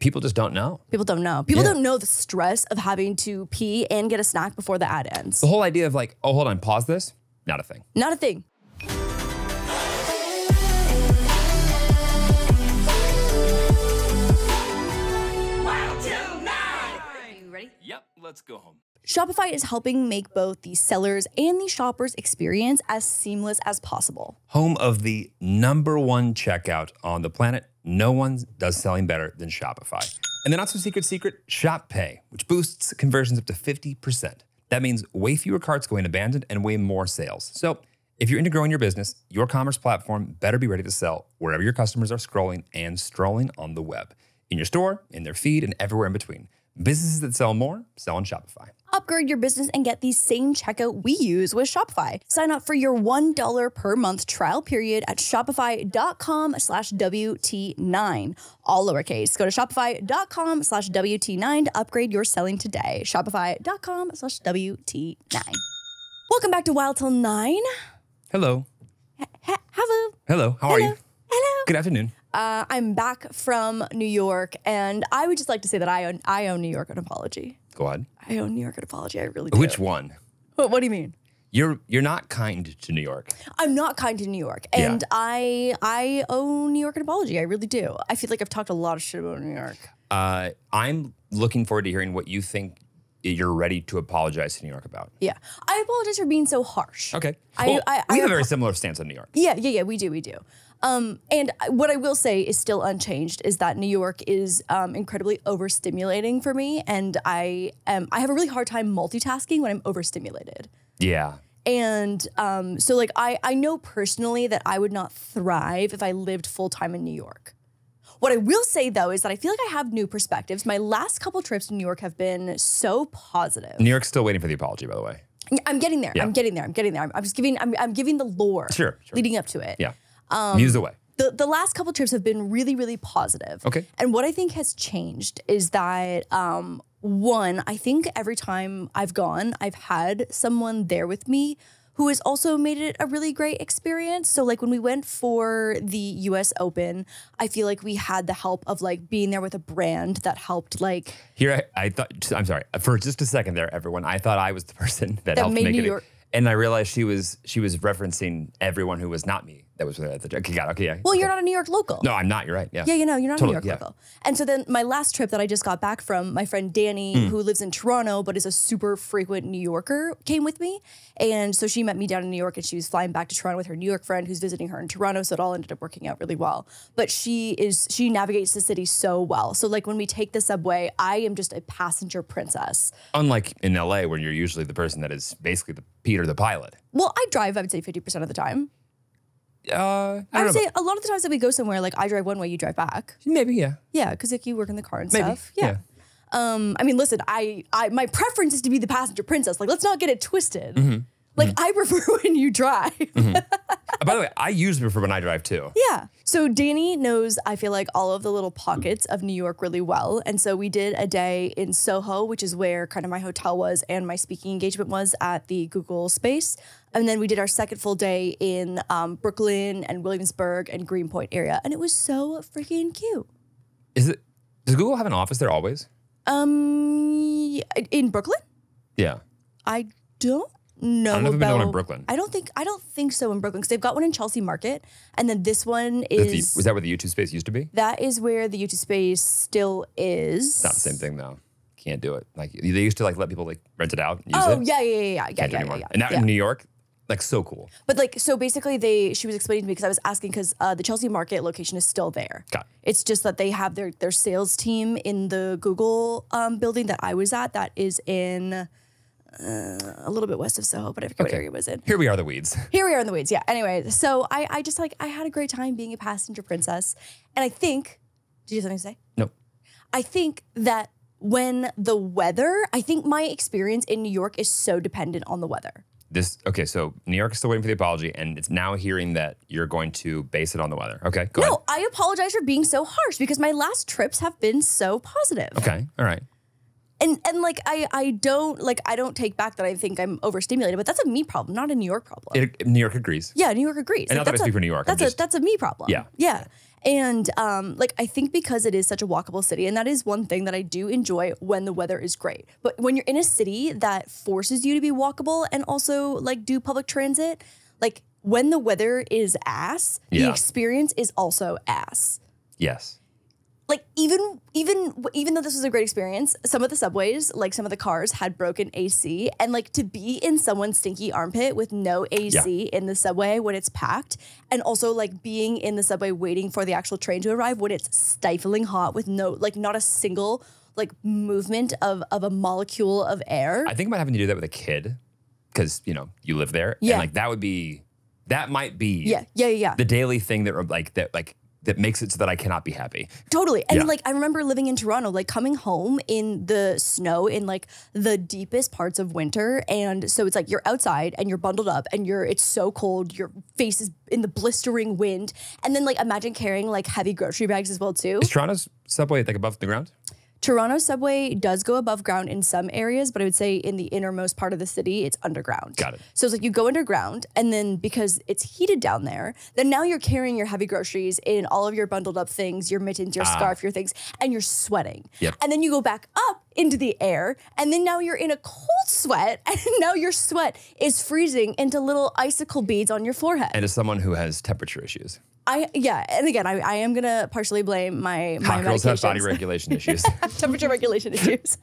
People just don't know. People don't know. People don't know the stress of having to pee and get a snack before the ad ends. The whole idea of like, oh, hold on, pause this, not a thing. Not a thing. Wild Til 9! Are you ready? Yep, let's go home. Shopify is helping make both the sellers and the shoppers experience as seamless as possible. Home of the #1 checkout on the planet. No one does selling better than Shopify. And the not so secret, Shop Pay, which boosts conversions up to 50%. That means way fewer carts going abandoned and way more sales. So if you're into growing your business, your commerce platform better be ready to sell wherever your customers are scrolling and strolling on the web. In your store, in their feed, and everywhere in between. Businesses that sell more, sell on Shopify. Upgrade your business and get the same checkout we use with Shopify. Sign up for your $1 per month trial period at shopify.com/WT9. All lowercase. Go to shopify.com/WT9 to upgrade your selling today. Shopify.com/WT9. Welcome back to Wild Til 9. Hello. Hello. Hello, how are you? Hello. Good afternoon. I'm back from New York, and I would just like to say that I owe New York an apology. Go ahead. I owe New York an apology. I really do. Which one? What do you mean? You're not kind to New York. I'm not kind to New York, and I owe New York an apology. I really do. I feel like I've talked a lot of shit about New York. I'm looking forward to hearing what you think you're ready to apologize to New York about. Yeah, I apologize for being so harsh. Okay. Well, we have a very similar stance on New York. Yeah, we do. And what I will say is still unchanged is that New York is incredibly overstimulating for me, and I have a really hard time multitasking when I'm overstimulated. Yeah. And so like I know personally that I would not thrive if I lived full time in New York. What I will say though is that I feel like I have new perspectives. My last couple trips to New York have been so positive. New York's still waiting for the apology, by the way. I'm getting there. Yeah. I'm getting there. I'm just giving. I'm giving the lore. Sure. Leading up to it. Yeah. Muse the way. The last couple trips have been really, really positive. Okay. And what I think has changed is that, one, I think every time I've gone, I've had someone there with me who has also made it a really great experience. So like when we went for the US Open, I feel like we had the help of like being there with a brand that helped like. Here, I thought, I'm sorry, for just a second there, everyone, I thought I was the person that helped made make New it. York. And I realized she was referencing everyone who was not me that was there at the okay, got it, okay, yeah. Well, you're not a New York local. No, I'm not. You're right. Yeah. Yeah, you know, you're not Totally, a New York local. And so then my last trip that I just got back from, my friend Danny, who lives in Toronto but is a super frequent New Yorker, came with me. And so she met me down in New York, and she was flying back to Toronto with her New York friend who's visiting her in Toronto. So it all ended up working out really well. But she navigates the city so well. So like when we take the subway, I am just a passenger princess. Unlike in LA, where you're usually the person that is basically the Peter the pilot. Well, I drive, I would say 50% of the time. I would say a lot of the times that we go somewhere, like I drive one way, you drive back. Maybe, yeah. Yeah, because like you work in the car and Maybe, stuff. Yeah. I mean, listen, my preference is to be the passenger princess. Like, let's not get it twisted. Like, I prefer when you drive. By the way, I usually prefer when I drive too. Yeah. So Danny knows, I feel like, all of the little pockets of New York really well. And so we did a day in Soho, which is where kind of my hotel was and my speaking engagement was at the Google space. And then we did our second full day in Brooklyn and Williamsburg and Greenpoint area. And it was so freaking cute. Does Google have an office there always? In Brooklyn? Yeah. I don't know. I don't know if about, I've been to one in Brooklyn. I don't think so in Brooklyn, because they've got one in Chelsea Market, and then this one is. Was that where the YouTube space used to be? That is where the YouTube space still is. It's not the same thing though. Can't do it. Like they used to like let people like rent it out. And use Oh it. yeah. Can't do anymore. And now in New York, like so cool. But like, so basically she was explaining to me, because I was asking, because the Chelsea Market location is still there. Got it. It's just that they have their sales team in the Google building that I was at, that is in a little bit west of Soho, but I forget what area it was in. Here we are, the weeds. Here we are in the weeds, yeah. Anyway, so I just like, I had a great time being a passenger princess. And I think, did you have something to say? No. I think that when the weather, I think my experience in New York is so dependent on the weather. Okay, so New York is still waiting for the apology, and it's now hearing that you're going to base it on the weather. Okay, go ahead. No, I apologize for being so harsh, because my last trips have been so positive. Okay, all right. And like I don't take back that I think I'm overstimulated, but that's a me problem, not a New York problem. New York agrees. Yeah, New York agrees. And not that I speak for New York. That's a me problem. Yeah. Yeah. And like, I think because it is such a walkable city, and that is one thing that I do enjoy when the weather is great. But when you're in a city that forces you to be walkable and also like do public transit, like when the weather is ass, the experience is also ass. Yes. Like even though this was a great experience, some of the subways, like some of the cars had broken AC, and like to be in someone's stinky armpit with no AC in the subway when it's packed, and also like being in the subway waiting for the actual train to arrive when it's stifling hot with no, like not a single like movement of a molecule of air. I think about having to do that with a kid because, you know, you live there. Yeah. And like that might be the daily thing that makes it so that I cannot be happy. Totally. And like, I remember living in Toronto, like coming home in the snow in like the deepest parts of winter. And so it's like, you're outside and you're bundled up and it's so cold. Your face is in the blistering wind. And then like, imagine carrying like heavy grocery bags as well too. Is Toronto's subway like above the ground? Toronto subway does go above ground in some areas, but I would say in the innermost part of the city, it's underground. Got it. So it's like you go underground, and then because it's heated down there, then now you're carrying your heavy groceries in all of your bundled up things, your mittens, your scarf, your things, and you're sweating. Yep. And then you go back up into the air, and then now you're in a cold sweat, and now your sweat is freezing into little icicle beads on your forehead. And as someone who has temperature issues. And again, I am gonna partially blame my Hot girls have medications. body regulation issues. Temperature regulation issues.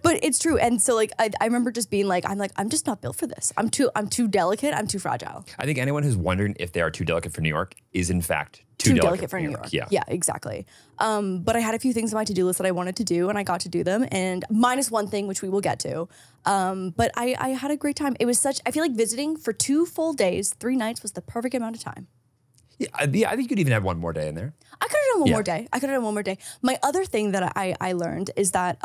But it's true. And so like I remember just being like, I'm just not built for this. I'm too delicate, I'm too fragile. I think anyone who's wondering if they are too delicate for New York is in fact too delicate for New York. Yeah, exactly. But I had a few things on my to-do list that I wanted to do, and I got to do them, and minus one thing, which we will get to. But I had a great time. It was I feel like visiting for 2 full days, 3 nights was the perfect amount of time. Yeah, I think you could even have one more day in there. I could have done one more day. My other thing that I learned is that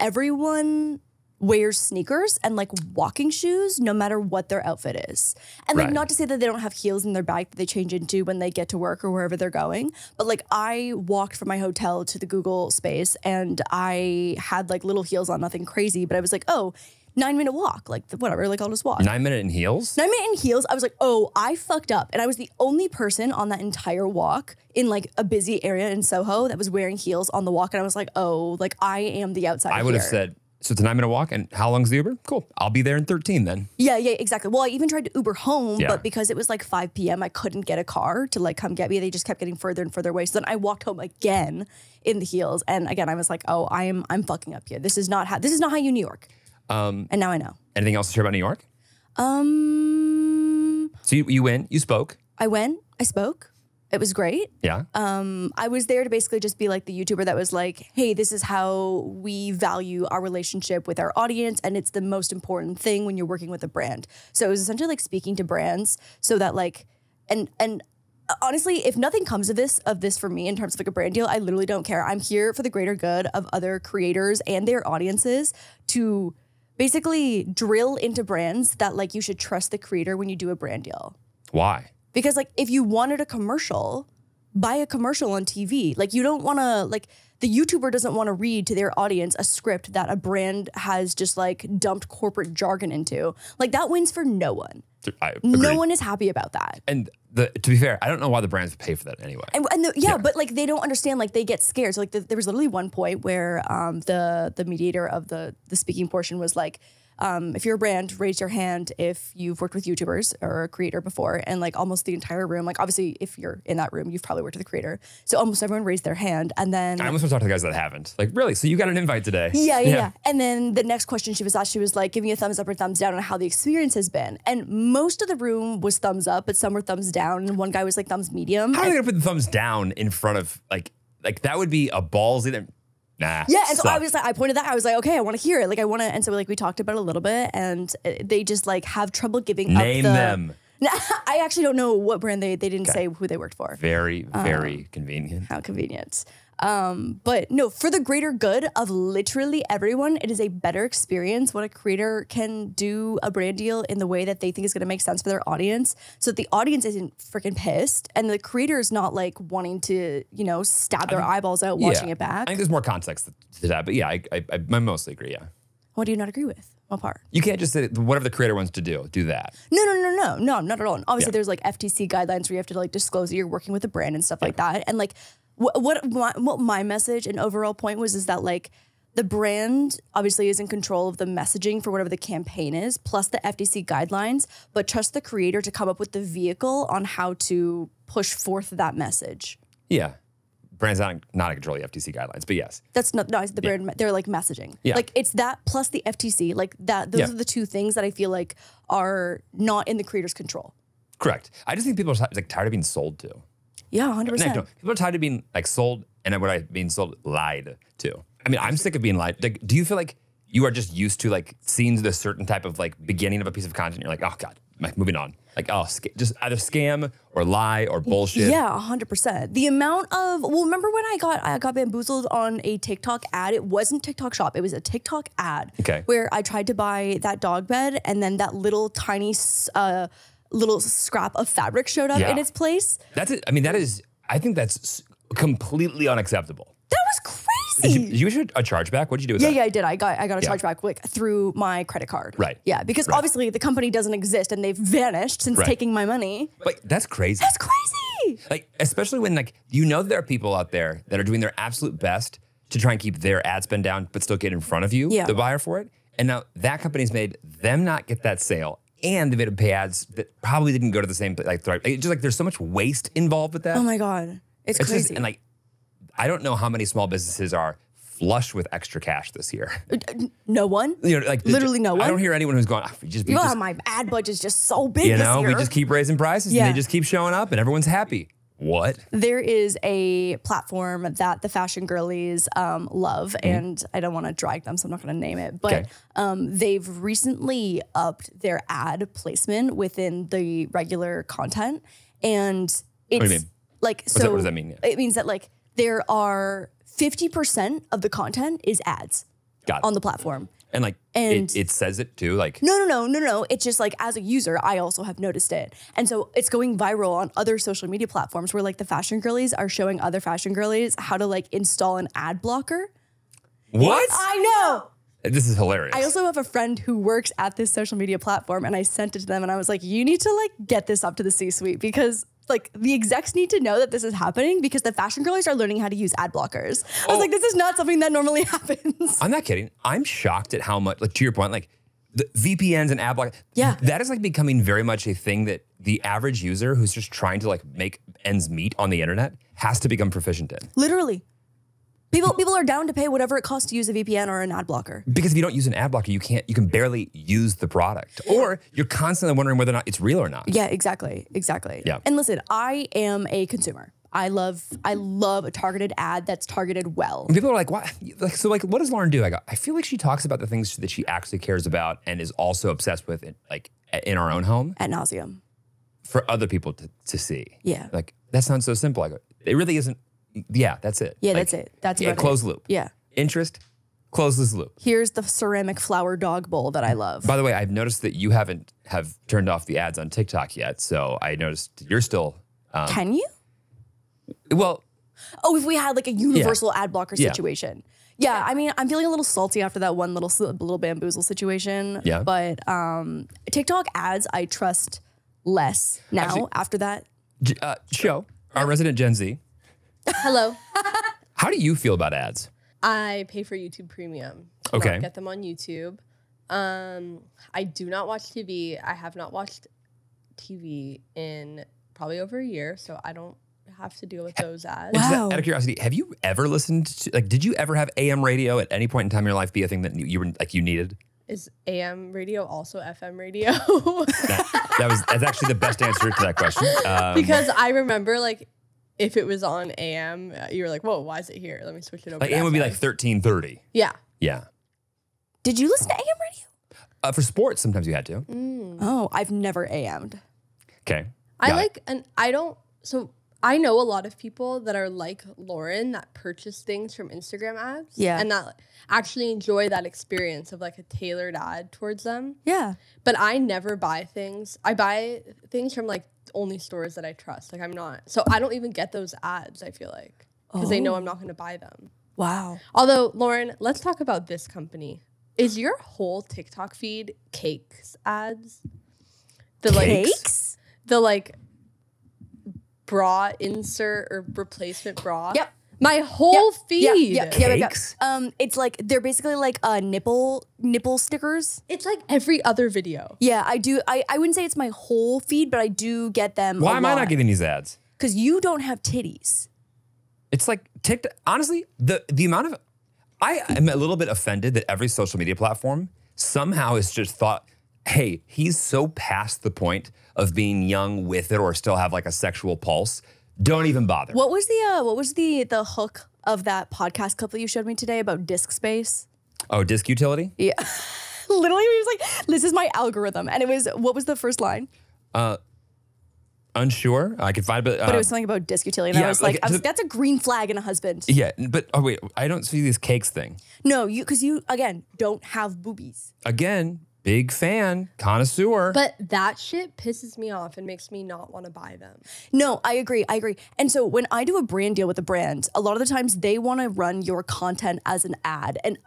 everyone wears sneakers and like walking shoes no matter what their outfit is. And like not to say that they don't have heels in their bag that they change into when they get to work or wherever they're going, but like I walked from my hotel to the Google space and I had like little heels on, nothing crazy, but I was like, oh, 9-minute walk, like whatever, like I'll just walk. 9 minute in heels? 9 minute in heels. I was like, oh, I fucked up. And I was the only person on that entire walk in like a busy area in Soho that was wearing heels on the walk. And I was like, oh, like I am the outsider. I would have said, so it's a 9-minute walk and how long's the Uber? Cool. I'll be there in 13 then. Yeah, exactly. Well, I even tried to Uber home, but because it was like 5 p.m., I couldn't get a car to like come get me. They just kept getting further and further away. So then I walked home again in the heels. And again, I was like, oh, I'm fucking up here. This is not how you New York. And now I know. Anything else to share about New York? So you went, you spoke. I went, I spoke. It was great. Yeah. I was there to basically just be like the YouTuber that was like, hey, this is how we value our relationship with our audience. And it's the most important thing when you're working with a brand. So it was essentially like speaking to brands so that like, and honestly, if nothing comes of this for me in terms of like a brand deal, I literally don't care. I'm here for the greater good of other creators and their audiences to basically drill into brands that like you should trust the creator when you do a brand deal. Why? Because like if you wanted a commercial, buy a commercial on TV. Like you don't want to like the YouTuber doesn't want to read to their audience a script that a brand has just like dumped corporate jargon into. Like that wins for no one. No one is happy about that. And to be fair, I don't know why the brands pay for that anyway. But like they don't understand. Like they get scared. So like there was literally one point where the mediator of the speaking portion was like, if you're a brand, raise your hand if you've worked with YouTubers or a creator before. And like almost the entire room, like obviously if you're in that room, you've probably worked with a creator. So almost everyone raised their hand. And then I almost want to talk to the guys that haven't. Like, really? So you got an invite today? Yeah. And then the next question she was asked, she was like, give me a thumbs up or thumbs down on how the experience has been. And most of the room was thumbs up, but some were thumbs down. And one guy was like thumbs medium. How are you going to put the thumbs down in front of like that would be a ballsy. Nah. Yeah, and so I was like, I pointed that. I was like, okay, I want to hear it. Like, I want to. And so like we talked about it a little bit, and they just like have trouble giving Name up them. I actually don't know what brand they didn't say who they worked for. Very, very convenient. How convenient. But no, for the greater good of literally everyone, it is a better experience when a creator can do a brand deal in the way that they think is going to make sense for their audience, so that the audience isn't freaking pissed and the creator is not like wanting to, stab their eyeballs out watching it back. I think there's more context to that, but yeah, I mostly agree. Yeah. What do you not agree with? What part? You can't just say whatever the creator wants to do that. No, not at all. And obviously, there's like FTC guidelines where you have to like disclose that you're working with a brand and stuff like that. And like, what my message and overall point was is that like the brand obviously is in control of the messaging for whatever the campaign is, plus the FTC guidelines, but trust the creator to come up with the vehicle on how to push forth that message. Yeah. Brands not in control of the FTC guidelines, but yes. That's not the brand. They're like messaging. Yeah. Like it's that plus the FTC. Like that. Those are the two things that I feel like are not in the creator's control. Correct. I just think people are like tired of being sold to. Yeah, 100%. No, people are tired of being like sold, and what I being sold, lied to. I mean, I'm sick of being lied. Like, do you feel like you are just used to like seeing the certain type of like beginning of a piece of content? You're like, oh God, moving on. Like, oh, just either scam or lie or bullshit. Yeah, 100%. The amount of, well, remember when I got bamboozled on a TikTok ad? It wasn't TikTok shop. It was a TikTok ad. Okay. Where I tried to buy that dog bed and then that little tiny little scrap of fabric showed up in its place. That's it. I mean, I think that's completely unacceptable. That was crazy. Did you issue a chargeback? What did you do with that? Yeah, I did. I got a chargeback like through my credit card. Right. Yeah, because obviously the company doesn't exist and they've vanished since taking my money. Like, that's crazy. That's crazy. Like, especially when like, you know, there are people out there that are doing their absolute best to try and keep their ad spend down, but still get in front of you, the buyer for it. And now that company's made them not get that sale. And they made them pay ads that probably didn't go to the same place. Like, just like there's so much waste involved with that. Oh my God. It's crazy. Just, and like, I don't know how many small businesses are flush with extra cash this year. No one. You know, like literally no one. I don't hear anyone who's going, my ad budget's just so big you this know, year. we just keep raising prices and they just keep showing up and everyone's happy. What? There is a platform that the fashion girlies love, and I don't want to drag them, so I'm not going to name it. But they've recently upped their ad placement within the regular content, and it's what do you mean? Like what does that mean? It means that like there are 50% of the content is ads on the platform. And like, it says it too, like... No. It's just like, as a user, I also have noticed it. And so it's going viral on other social media platforms where like the fashion girlies are showing other fashion girlies how to like install an ad blocker. What? I know. This is hilarious. I also have a friend who works at this social media platform and I sent it to them and I was like, you need to like get this up to the C-suite because like the execs need to know that this is happening because the fashion girlies are learning how to use ad blockers. I was like, this is not something that normally happens. I'm not kidding. I'm shocked at how much, like to your point, like the VPNs and ad block. Yeah. That is like becoming very much a thing that the average user who's just trying to like make ends meet on the internet has to become proficient in. Literally. People are down to pay whatever it costs to use a VPN or an ad blocker. Because if you don't use an ad blocker, you can barely use the product. Or you're constantly wondering whether or not it's real or not. Yeah, exactly. Yeah. And listen, I am a consumer. I love a targeted ad that's targeted well. And people are like, what? So like, what does Lauren do? I feel like she talks about the things that she actually cares about and is also obsessed with like in our own home. Ad nauseum. For other people to see. Yeah. Like, that sounds so simple. I go, it really isn't. Yeah, that's it. Yeah, like, that's it. That's closed loop. Yeah. Interest, close this loop. Here's the ceramic flower dog bowl that I love. By the way, I've noticed that you have turned off the ads on TikTok yet. So I noticed you're still. Can you? Well. Oh, if we had like a universal ad blocker situation. Yeah, I mean, I'm feeling a little salty after that one little bamboozle situation. Yeah. But TikTok ads, I trust less now. Actually, after that. Show, our resident Gen Z. Hello. How do you feel about ads? I pay for YouTube Premium to not get them on YouTube. I do not watch TV. I have not watched TV in probably over a year, so I don't have to deal with those ads. Wow. Out of curiosity, have you ever listened to, like, did you ever have AM radio at any point in time in your life be a thing that you were like you needed? Is AM radio also FM radio? That's actually the best answer to that question. Because I remember like, if it was on AM, you were like, whoa, why is it here? Let me switch it over. Like AM would be like 1330. Yeah. Yeah. Did you listen to AM radio? For sports, sometimes you had to. Oh, I've never AM'd. Okay. So I know a lot of people that are like Lauren that purchase things from Instagram ads. Yeah. And that actually enjoy that experience of like a tailored ad towards them. Yeah. But I never buy things. I buy things from like only stores that I trust. Like so I don't even get those ads, I feel like, because they know I'm not going to buy them. Wow. Although, Lauren, let's talk about this company. Is your whole TikTok feed cakes ads? Cakes? The like bra insert or replacement bra? Yep. My whole feed. Yep. It's like they're basically like nipple stickers. It's like every other video. Yeah, I do. I wouldn't say it's my whole feed, but I do get them. Why am I not getting these ads? Because you don't have titties. It's like TikTok. Honestly, the amount of I am a little bit offended that every social media platform somehow has just thought, hey, he's so past the point of being young with it or still have like a sexual pulse. Don't even bother. What was the hook of that podcast clip that you showed me today about disk space? Oh, disk utility? Yeah. Literally, he was like, this is my algorithm. And it was, what was the first line? Unsure. I could find it. But it was something about disk utility. And I was like, that's a green flag in a husband. Yeah, but oh wait, I don't see this cakes thing. No, because you, again, don't have boobies. Again, big fan, connoisseur. But that shit pisses me off and makes me not want to buy them. No, I agree. And so when I do a brand deal with a brand, a lot of the times they want to run your content as an ad. And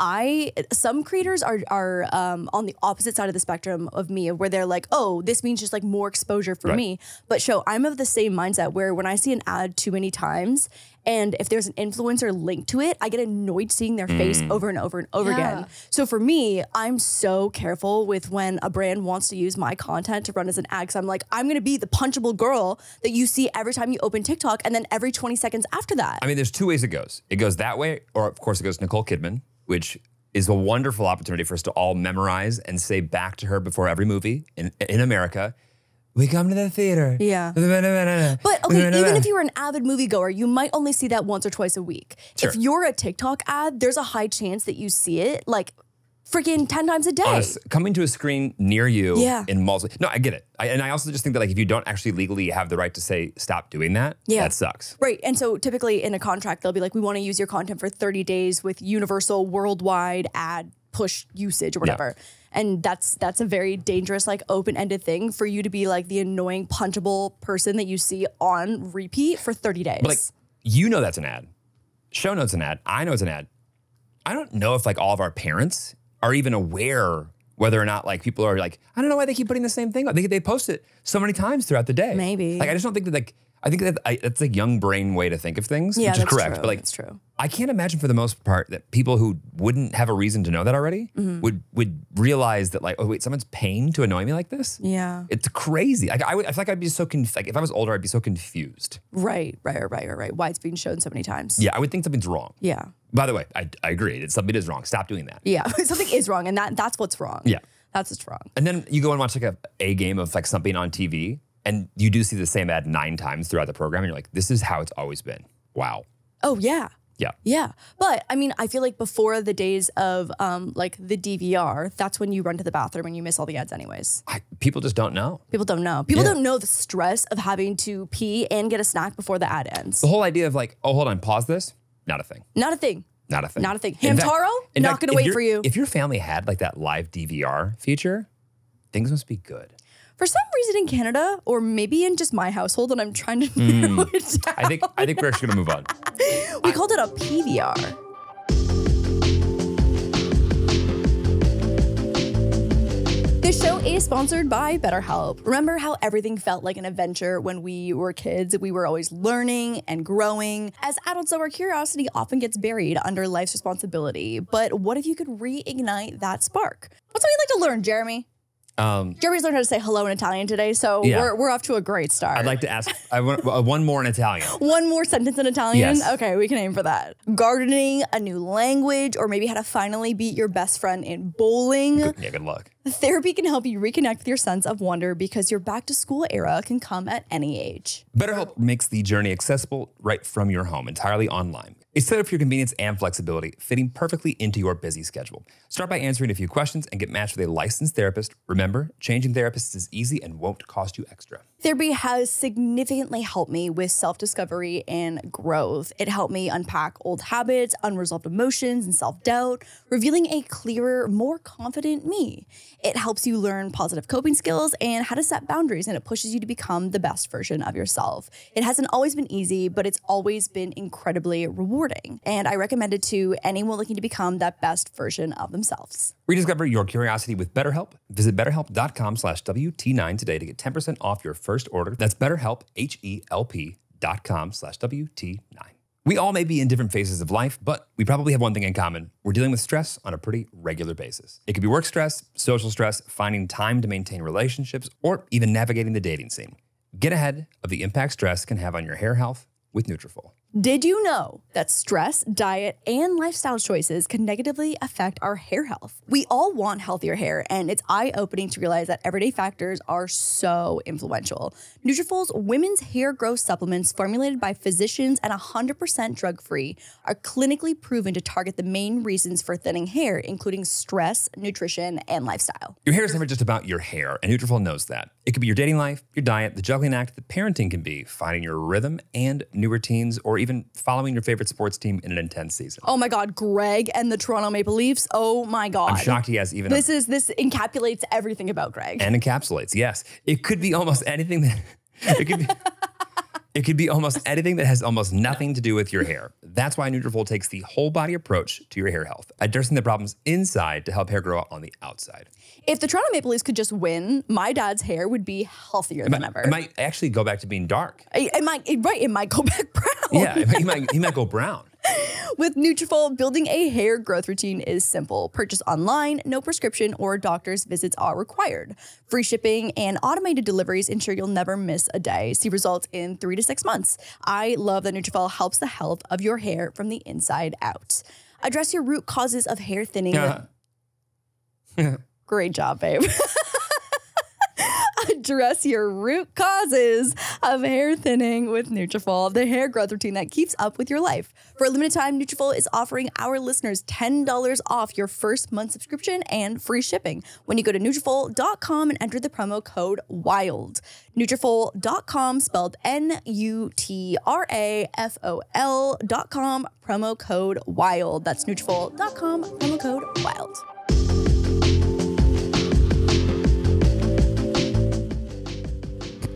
some creators are on the opposite side of the spectrum of me, where they're like, oh, this means just like more exposure for me. But I'm of the same mindset where when I see an ad too many times, and if there's an influencer linked to it, I get annoyed seeing their face over and over and over again. So for me, I'm so careful with when a brand wants to use my content to run as an ad, because I'm like, I'm going to be the punchable girl that you see every time you open TikTok and then every 20 seconds after that. I mean, there's two ways it goes. It goes that way, or of course it goes to Nicole Kidman, which is a wonderful opportunity for us to all memorize and say back to her before every movie in America, we come to the theater. Yeah. But okay, even if you were an avid moviegoer, you might only see that once or twice a week. Sure. If you're a TikTok ad, there's a high chance that you see it like freaking 10 times a day. Coming to a screen near you in multiple. No, I get it. And I also just think that like if you don't actually legally have the right to say stop doing that, that sucks. Right. And so typically in a contract, they'll be like, we want to use your content for 30 days with universal worldwide ad push usage or whatever. Yeah. And that's a very dangerous, like open-ended thing for you to be like the annoying punchable person that you see on repeat for 30 days. But like, you know that's an ad. Show knows an ad. I know it's an ad. I don't know if like all of our parents are even aware whether or not like people are like, I don't know why they keep putting the same thing. They post it so many times throughout the day. Maybe. Like I just don't think that like, I think that it's a young brain way to think of things, which is correct. True. But like, that's true. I can't imagine for the most part that people who wouldn't have a reason to know that already would realize that like, oh wait, someone's paying to annoy me like this? Yeah. It's crazy. Like I feel like I'd be so like if I was older, I'd be so confused. Right. Why it's being shown so many times. Yeah, I would think something's wrong. Yeah. By the way, I agree. Something is wrong. Stop doing that. Yeah, something is wrong, and that's what's wrong. Yeah. That's what's wrong. And then you go and watch like a game of like something on TV, and you do see the same ad 9 times throughout the program, and you're like, this is how it's always been. Wow. Oh, yeah. Yeah. Yeah. But I mean, I feel like before the days of like the DVR, that's when you run to the bathroom and you miss all the ads anyways. People just don't know. People don't know. People don't know the stress of having to pee and get a snack before the ad ends. The whole idea of like, oh, hold on, pause this. Not a thing. Not a thing. Not a thing. Not a thing. Hamtaro, not going to wait for you. If your family had like that live DVR feature, things must be good. For some reason in Canada, or maybe in just my household, and I'm trying to narrow it down. I think we're actually gonna move on. We called it a PVR. This show is sponsored by BetterHelp. Remember how everything felt like an adventure when we were kids? We were always learning and growing. As adults, though, our curiosity often gets buried under life's responsibility. But what if you could reignite that spark? What's something you'd like to learn, Jeremy? Jeremy's learned how to say hello in Italian today, so we're off to a great start. I'd like to ask one more in Italian. One more sentence in Italian? Yes. Okay, we can aim for that. Gardening, a new language, or maybe how to finally beat your best friend in bowling. Good luck. Therapy can help you reconnect with your sense of wonder because your back to school era can come at any age. BetterHelp makes the journey accessible right from your home, entirely online. It's set up for your convenience and flexibility, fitting perfectly into your busy schedule. Start by answering a few questions and get matched with a licensed therapist. Remember, changing therapists is easy and won't cost you extra. Therapy has significantly helped me with self-discovery and growth. It helped me unpack old habits, unresolved emotions, and self-doubt, revealing a clearer, more confident me. It helps you learn positive coping skills and how to set boundaries, and it pushes you to become the best version of yourself. It hasn't always been easy, but it's always been incredibly rewarding. And I recommend it to anyone looking to become that best version of themselves. Rediscover your curiosity with BetterHelp. Visit betterhelp.com/WT9 today to get 10% off your first order. That's BetterHelp, HELP.com/WT9. We all may be in different phases of life, but we probably have one thing in common. We're dealing with stress on a pretty regular basis. It could be work stress, social stress, finding time to maintain relationships, or even navigating the dating scene. Get ahead of the impact stress can have on your hair health with Nutrafol. Did you know that stress, diet, and lifestyle choices can negatively affect our hair health? We all want healthier hair, and it's eye-opening to realize that everyday factors are so influential. Nutrafol's women's hair growth supplements, formulated by physicians and 100% drug-free, are clinically proven to target the main reasons for thinning hair, including stress, nutrition, and lifestyle. Your hair is never just about your hair, and Nutrafol knows that. It could be your dating life, your diet, the juggling act that parenting can be, finding your rhythm and new routines, or even following your favorite sports team in an intense season. Oh my God, Greg and the Toronto Maple Leafs. Oh my God. I'm shocked he has even This encapsulates everything about Greg. And encapsulates, yes. It could be almost anything that it could be almost anything that has almost nothing to do with your hair. That's why Nutrafol takes the whole body approach to your hair health, addressing the problems inside to help hair grow out on the outside. If the Toronto Maple Leafs could just win, my dad's hair would be healthier than ever. It might actually go back to being dark. It might go back brown. Yeah, he might go brown. With Nutrafol, building a hair growth routine is simple. Purchase online, no prescription or doctor's visits are required. Free shipping and automated deliveries ensure you'll never miss a day. See results in 3 to 6 months. I love that Nutrafol helps the health of your hair from the inside out. Address your root causes of hair thinning. Great job, babe. Address your root causes of hair thinning with Nutrafol, the hair growth routine that keeps up with your life. For a limited time, Nutrafol is offering our listeners $10 off your first month subscription and free shipping when you go to Nutrafol.com and enter the promo code WILD. Nutrafol.com, spelled Nutrafol.com, promo code WILD. That's Nutrafol.com, promo code WILD.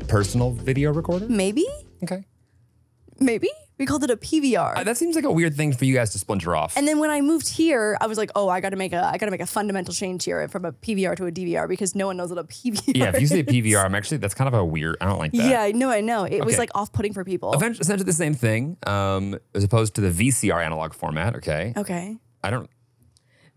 Personal video recorder? Maybe? Okay. Maybe? We called it a PVR. That seems like a weird thing for you guys to splinter off. And then when I moved here, I was like, oh, I gotta make a fundamental change here from a PVR to a DVR because no one knows what a PVR is. Yeah, if you say PVR, that's kind of a weird, I don't like that. Yeah, I know. It was like off-putting for people. Essentially the same thing, as opposed to the VCR analog format, okay? Okay.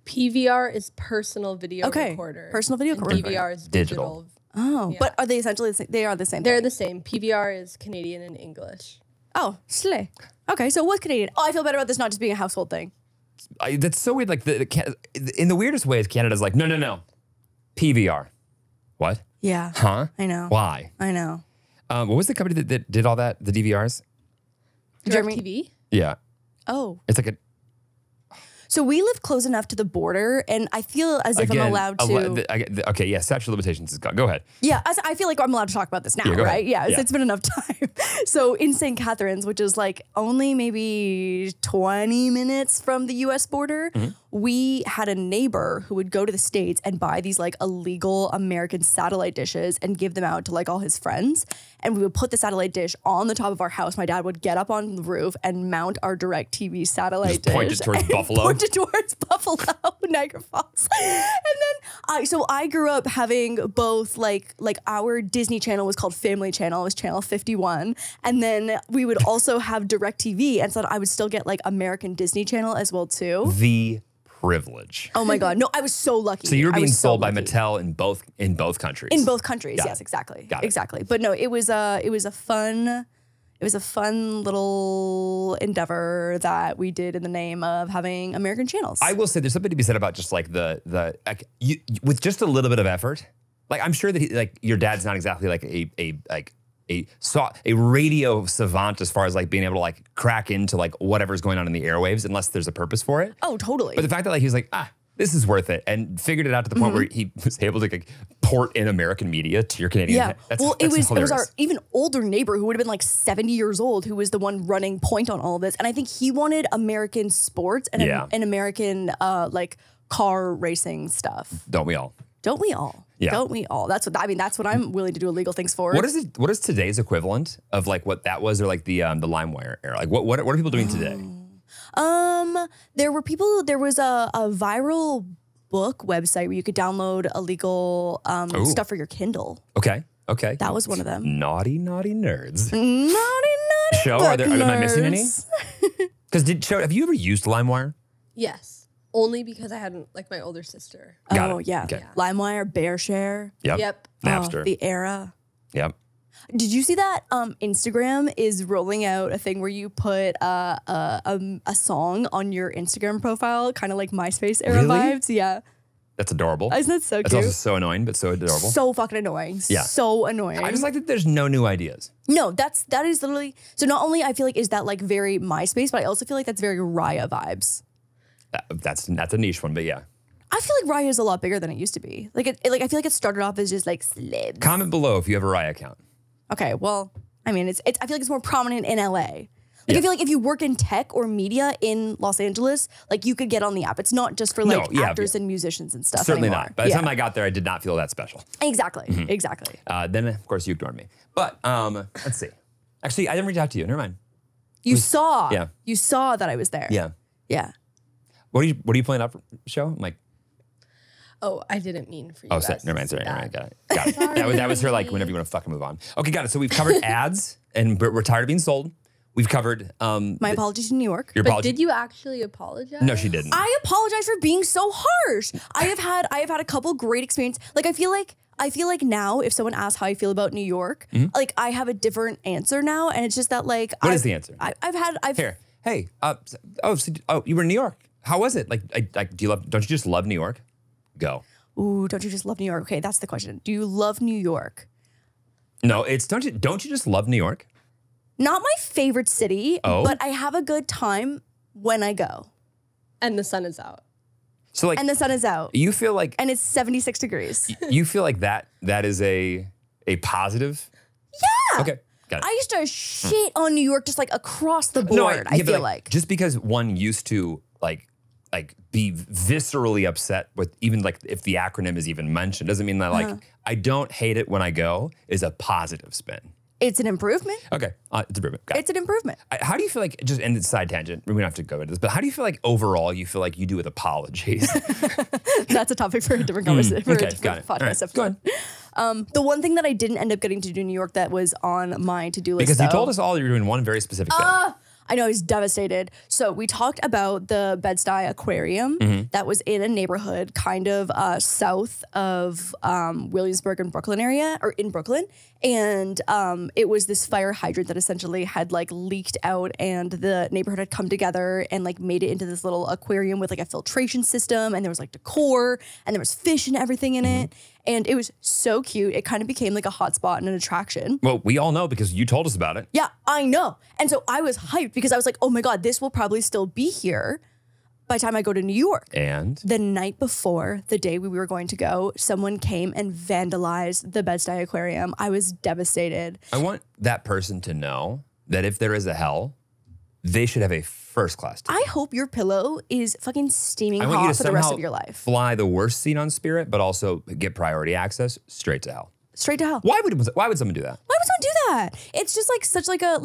PVR is personal video recorder. Personal video recorder. DVR is digital. Oh, yeah. But are they essentially the same? They are the same They're thing. the same. PVR is Canadian and English. Oh, slay. Okay, so what's Canadian? Oh, I feel better about this not just being a household thing. That's so weird. Like, in the weirdest ways, Canada's like, no. PVR. What? Yeah. Huh? I know. Why? I know. What was the company that did all that, the DVRs? DirecTV? Yeah. Oh. It's like a... So we live close enough to the border, and I feel as if I'm allowed to... okay, yeah, statute of limitations is gone. Go ahead. Yeah, I feel like I'm allowed to talk about this now, go right? ahead. Yeah, it's been enough time. So in St. Catharines, which is like only maybe 20 minutes from the US border, we had a neighbor who would go to the States and buy these like illegal American satellite dishes and give them out to like all his friends. And we would put the satellite dish on the top of our house. My dad would get up on the roof and mount our DirecTV satellite dish. Point it towards Buffalo. Point it towards Buffalo, Niagara Falls. And then, so I grew up having both like our Disney channel was called Family Channel. It was channel 51. And then we would also have DirecTV. And so I would still get like American Disney Channel as well too. The privilege. Oh my God. No, I was so lucky. So you're being sold by Mattel in both countries. In both countries, yes, exactly. Exactly. But no, it was a fun little endeavor that we did in the name of having American channels. I will say there's something to be said about just like with just a little bit of effort. Like I'm sure that your dad's not exactly like a radio savant as far as like being able to like crack into like whatever's going on in the airwaves unless there's a purpose for it. Oh, totally. But the fact that like he was like, this is worth it, and figured it out to the point where he was able to like, port in American media to your Canadian. Yeah. That's it was our even older neighbor who would have been like 70 years old who was the one running point on all of this, and I think he wanted American sports and American like car racing stuff. Don't we all? Don't we all? Yeah. Don't we all? That's what I'm willing to do illegal things for. What is today's equivalent of like what that was, or like the LimeWire era? Like what are people doing today? There was a viral book website where you could download illegal stuff for your Kindle. Okay. That was one of them. Naughty nerds. Naughty Show, am I missing any? Because have you ever used LimeWire? Yes. Only because I hadn't, like, my older sister. Got oh, it. yeah. Okay. BearShare. Yep. Napster. Oh, the era. Yep. Did you see that Instagram is rolling out a thing where you put a song on your Instagram profile, kind of like MySpace era Really? vibes? Yeah. That's adorable. Isn't that so It's cute? also so annoying, but so adorable. So fucking annoying. Yeah. So annoying. I just like that there's no new ideas. No, that is literally, so not only I feel like is that like very MySpace, but I also feel like that's very Raya vibes. That's a niche one, but yeah. I feel like Raya is a lot bigger than it used to be. Like I feel like it started off as just like celebs. Comment below if you have a Raya account. Okay, well, I mean, I feel like it's more prominent in LA. Like, I feel like if you work in tech or media in Los Angeles, like you could get on the app. It's not just for like actors and musicians and stuff. Certainly anymore. not. By the time I got there, I did not feel that special. Exactly. Exactly. Then of course you ignored me. But let's see. Actually, I didn't reach out to you. Never mind. You saw. Yeah. You saw that I was there. Yeah. Yeah. What are you playing up for show? I'm like, Oh, I didn't mean for you. oh, guys never mind. to Sorry. see Never mind. that. Got it. That was her like whenever you want to fucking move on. Okay, got it. So we've covered ads and we're tired of being sold. We've covered My apologies to New York. your But apology. did you actually apologize? No, she didn't. I apologize for being so harsh. I have had a couple great experiences. Like I feel like now if someone asks how I feel about New York, like I have a different answer now, and it's just that like What is the answer? I've Here. Hey. You were in New York. How was it? Like don't you just love New York? Go. Ooh, don't you just love New York? Okay, that's the question. Do you love New York? No, it's don't you just love New York? Not my favorite city, Oh? but I have a good time when I go. And the sun is out. So like And the sun is out. you feel like And it's 76 degrees. you feel like that is a positive? Yeah. Okay. Got it. I used to shit on New York just like across the board, No, I but, feel like. just because one used to like be viscerally upset with even like if the acronym is even mentioned doesn't mean that like I don't hate it when I go is a positive spin. It's an improvement. Okay, it's improvement. Got it. It's an improvement. How do you feel like just end the side tangent? We don't have to go into this, but how do you feel like overall you feel like you do with apologies? That's a topic for a different conversation. For okay, a different got it. podcast All right, episode. go ahead. The one thing that I didn't end up getting to do in New York that was on my to-do list, Because you though- told us all you were doing one very specific thing. I know, I was devastated. So we talked about the Bed-Stuy Aquarium that was in a neighborhood kind of south of Williamsburg and Brooklyn area, or in Brooklyn. And it was this fire hydrant that essentially had like leaked out, and the neighborhood had come together and like made it into this little aquarium with like a filtration system, and there was like decor and there was fish and everything in it. And it was so cute. It kind of became like a hotspot and an attraction. Well, we all know because you told us about it. Yeah, I know. And so I was hyped because I was like, oh my God, this will probably still be here by the time I go to New York. And The night before, the day we were going to go, someone came and vandalized the Bed-Stuy Aquarium. I was devastated. I want that person to know that if there is a hell, they should have a first class ticket. I hope your pillow is fucking steaming I want you hot to for the rest somehow of your life. fly the worst seat on Spirit, but also get priority access straight to hell. Straight to hell. Why would someone do that? Why would someone do that? It's just like such like a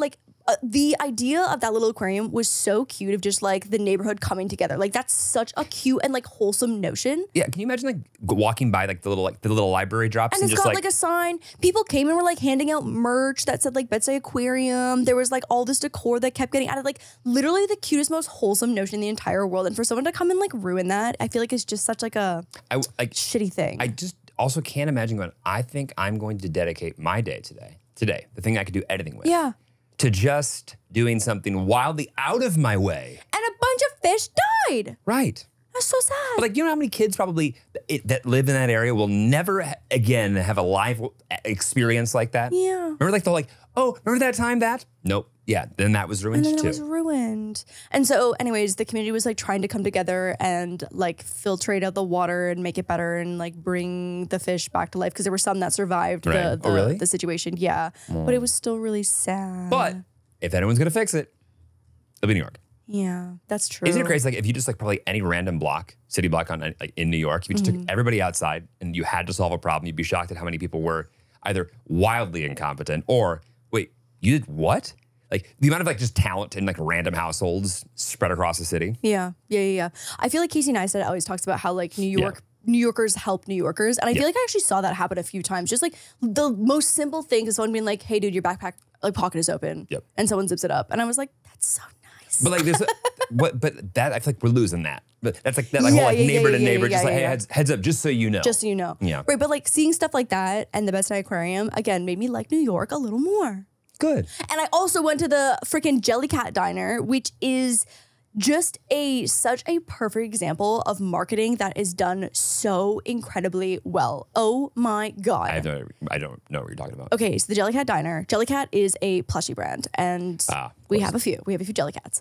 the idea of that little aquarium was so cute, of just like the neighborhood coming together. Like that's such a cute and like wholesome notion. Yeah, can you imagine like walking by like the little library drops And and it's just got like a sign. People came and were like handing out merch that said like Bed-Stuy Aquarium. There was like all this decor that kept getting added. Like literally the cutest, most wholesome notion in the entire world. And for someone to come and like ruin that, I feel like it's just such like a shitty thing. I just also can't imagine going, I think I'm going to dedicate my day today, the thing I could do editing with. Yeah. To just doing something wildly out of my way. And a bunch of fish died. Right. That's so sad. But like, you know how many kids probably that live in that area will never again have a live experience like that? Yeah. Remember like they're like, oh, remember that time that? Nope. Yeah, then that was ruined And then too. it was ruined. And so anyways, the community was like trying to come together and like filtrate out the water and make it better and like bring the fish back to life, because there were some that survived Right. Oh, really? the situation. Yeah. But it was still really sad. But if anyone's gonna fix it, it'll be New York. Yeah, that's true. Isn't it crazy? Like if you just like probably any random city block in New York, if you just took everybody outside and you had to solve a problem, you'd be shocked at how many people were either wildly incompetent or wait, you did what? like the amount of like just talent in like random households spread across the city. Yeah. I feel like Casey Neistat always talks about how like New Yorkers help New Yorkers. And I feel like I actually saw that happen a few times. Just like the most simple thing is someone being like, hey dude, your backpack like pocket is open. Yep. And someone zips it up. And I was like, that's so nice. But like this, but that I feel like we're losing that. But that's like that like whole like neighbor to neighbor, just like hey, heads up, just so you know. Just so you know. Yeah. Right, but like seeing stuff like that and the Bed-Stuy Aquarium, again, made me like New York a little more. Good. And I also went to the freaking Jellycat Diner, which is just such a perfect example of marketing that is done so incredibly well. Oh my God. I don't know what you're talking about. Okay, so the Jellycat Diner. Jellycat is a plushie brand, and we have a few. We have a few Jellycats.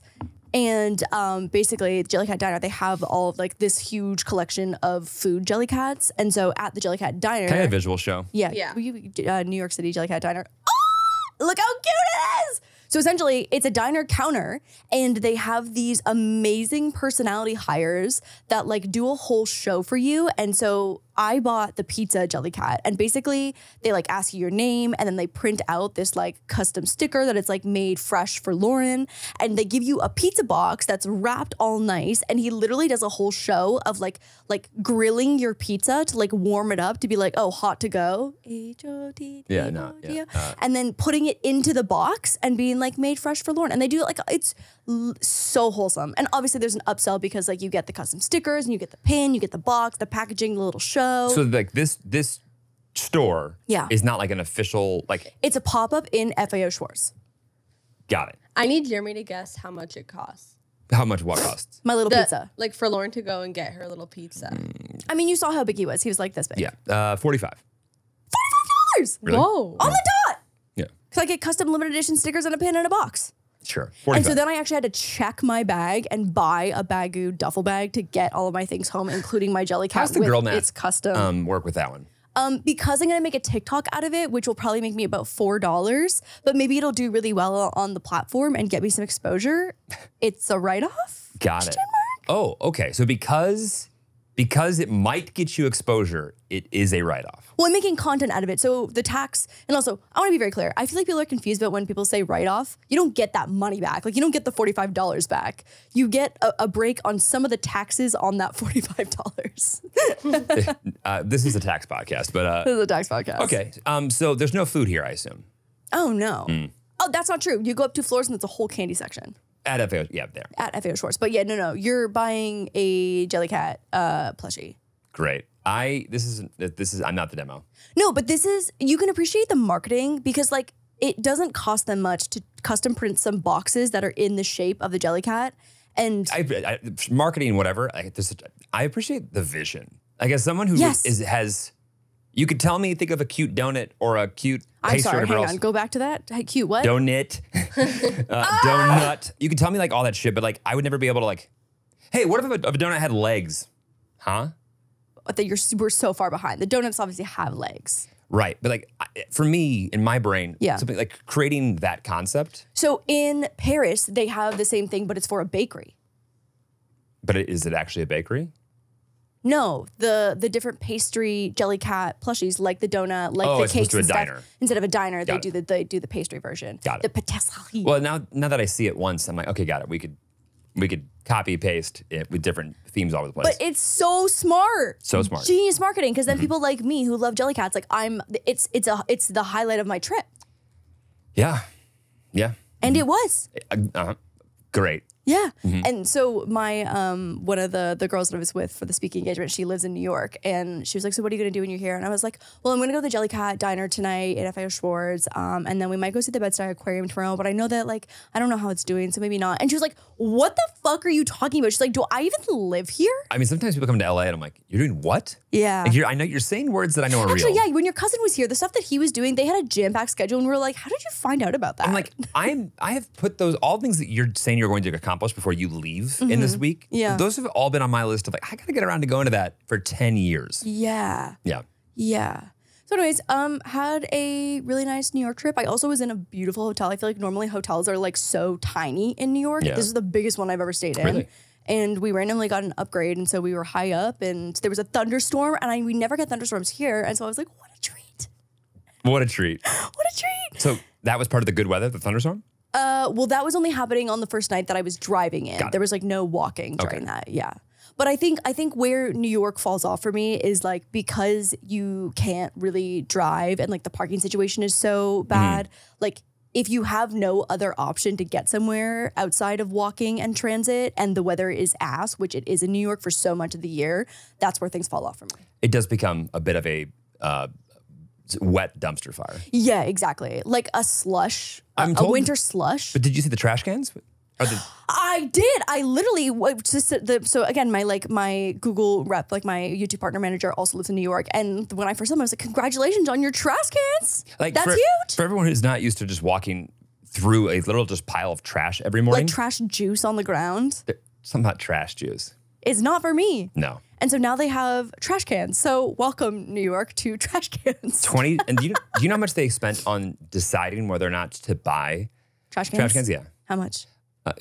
And basically, Jellycat Diner, they have all of like this huge collection of food Jellycats. And so at the Jellycat Diner. Kind of a visual show. Yeah. New York City Jellycat Diner. Oh, look how cute it is. So essentially, it's a diner counter, and they have these amazing personality hires that like do a whole show for you. And so I bought the pizza Jellycat, and basically they like ask you your name, and then they print out this like custom sticker that it's like made fresh for Lauren, and they give you a pizza box that's wrapped all nice, and he literally does a whole show of like grilling your pizza to like warm it up to be like, oh, hot to go. H-O-T-T-O-T-O. Yeah, no, yeah. And then putting it into the box and being like made fresh for Lauren. And they do like, it's so wholesome. And obviously there's an upsell because like you get the custom stickers and you get the pin, you get the box, the packaging, the little show. So like this store is not like an official like. It's a pop-up in FAO Schwartz. Got it. I need Jeremy to guess how much it costs. How much what costs? My little pizza. Like for Lauren to go and get her little pizza. I mean, you saw how big he was. He was like this big. Yeah, 45. $45! Really? Whoa. On the dot! Yeah. Because I get custom limited edition stickers and a pin in a box. Sure. 45. And so then I actually had to check my bag and buy a Bagoo duffel bag to get all of my things home, including my Jellycat. How's the girl math? It's custom. Work with that one. Because I'm gonna make a TikTok out of it, which will probably make me about $4, but maybe it'll do really well on the platform and get me some exposure. It's a write-off. Got it. Oh, okay. So because it might get you exposure, it is a write-off. Well, I'm making content out of it. So the tax, and also I want to be very clear. I feel like people are confused about when people say write-off. You don't get that money back. Like you don't get the $45 back. You get a break on some of the taxes on that $45. This is a tax podcast, but This is a tax podcast. okay. So there's no food here, I assume. Oh no. Oh, that's not true. You go up 2 floors and it's a whole candy section. At FAO, yeah, there. At FAO Schwartz. But yeah, no. You're buying a Jellycat plushie. Great. This is I'm not the demo. No, but this is, you can appreciate the marketing because like it doesn't cost them much to custom print some boxes that are in the shape of the Jellycat. And I marketing, whatever. I appreciate the vision. Like as someone who has, you could tell me think of a cute donut or a cute pastry. I'm sorry, hang on. Go back to that. Hey, cute what? Donut. Donut. You could tell me like all that shit, but like I would never be able to like, hey, what if a donut had legs? Huh? That we're so far behind. The donuts obviously have legs. Right. But like for me, in my brain, something like creating that concept. So in Paris, they have the same thing, but it's for a bakery. But is it actually a bakery? No, the different pastry Jellycat plushies, like the donut, like the cakes and stuff. Instead of a diner, they do the pastry version. Got it. The patisserie. Well, now that I see it once, I'm like, okay, got it. We could copy paste it with different themes all over the place. But it's so smart. So smart. Genius marketing. Because then people like me who love Jellycats, like it's the highlight of my trip. Yeah. Yeah. And it was. Great. Yeah. And so my one of the girls that I was with for the speaking engagement, she lives in New York, and she was like, so what are you gonna do when you're here? And I was like, well, I'm gonna go to the Jellycat Diner tonight at FAO Schwartz, and then we might go see the Bed-Stuy Aquarium tomorrow, but I know that like I don't know how it's doing, so maybe not. And she was like, what the fuck are you talking about? She's like, do I even live here? I mean, sometimes people come to LA and I'm like, you're doing what? Yeah. Like I know you're saying words that I know are Actually, real. yeah, when your cousin was here, the stuff that he was doing, they had a jam-packed schedule, and we were like, how did you find out about that? I'm like, I have put all things that you're saying you're going to accomplish before you leave in this week. Yeah. Those have all been on my list of like, I gotta get around to going to that for 10 years. Yeah. Yeah. Yeah. So anyways, had a really nice New York trip. I also was in a beautiful hotel. I feel like normally hotels are like so tiny in New York. Yeah. This is the biggest one I've ever stayed in. Really? And we randomly got an upgrade, and so we were high up, and there was a thunderstorm, and we never get thunderstorms here, and so I was like, what a treat. What a treat. What a treat. So that was part of the good weather, the thunderstorm? Well, that was only happening on the first night that I was driving in. There was like no walking during that. Yeah. But I think where New York falls off for me is like because you can't really drive and like the parking situation is so bad. Like if you have no other option to get somewhere outside of walking and transit and the weather is ass, which it is in New York for so much of the year, that's where things fall off for me. It does become a bit of a wet dumpster fire. Yeah, exactly. Like a slush, a winter slush. But did you see the trash cans? I did. I literally so again, my Google rep, like my YouTube partner manager, also lives in New York. And when I first saw him, I was like, "Congratulations on your trash cans! Like that's huge." For everyone who's not used to just walking through a literal just pile of trash every morning, like trash juice on the ground. Something about trash juice. It's not for me. No. And so now they have trash cans. So welcome, New York, to trash cans. 20. And do you know how much they spent on deciding whether or not to buy trash cans? Trash cans, yeah. How much?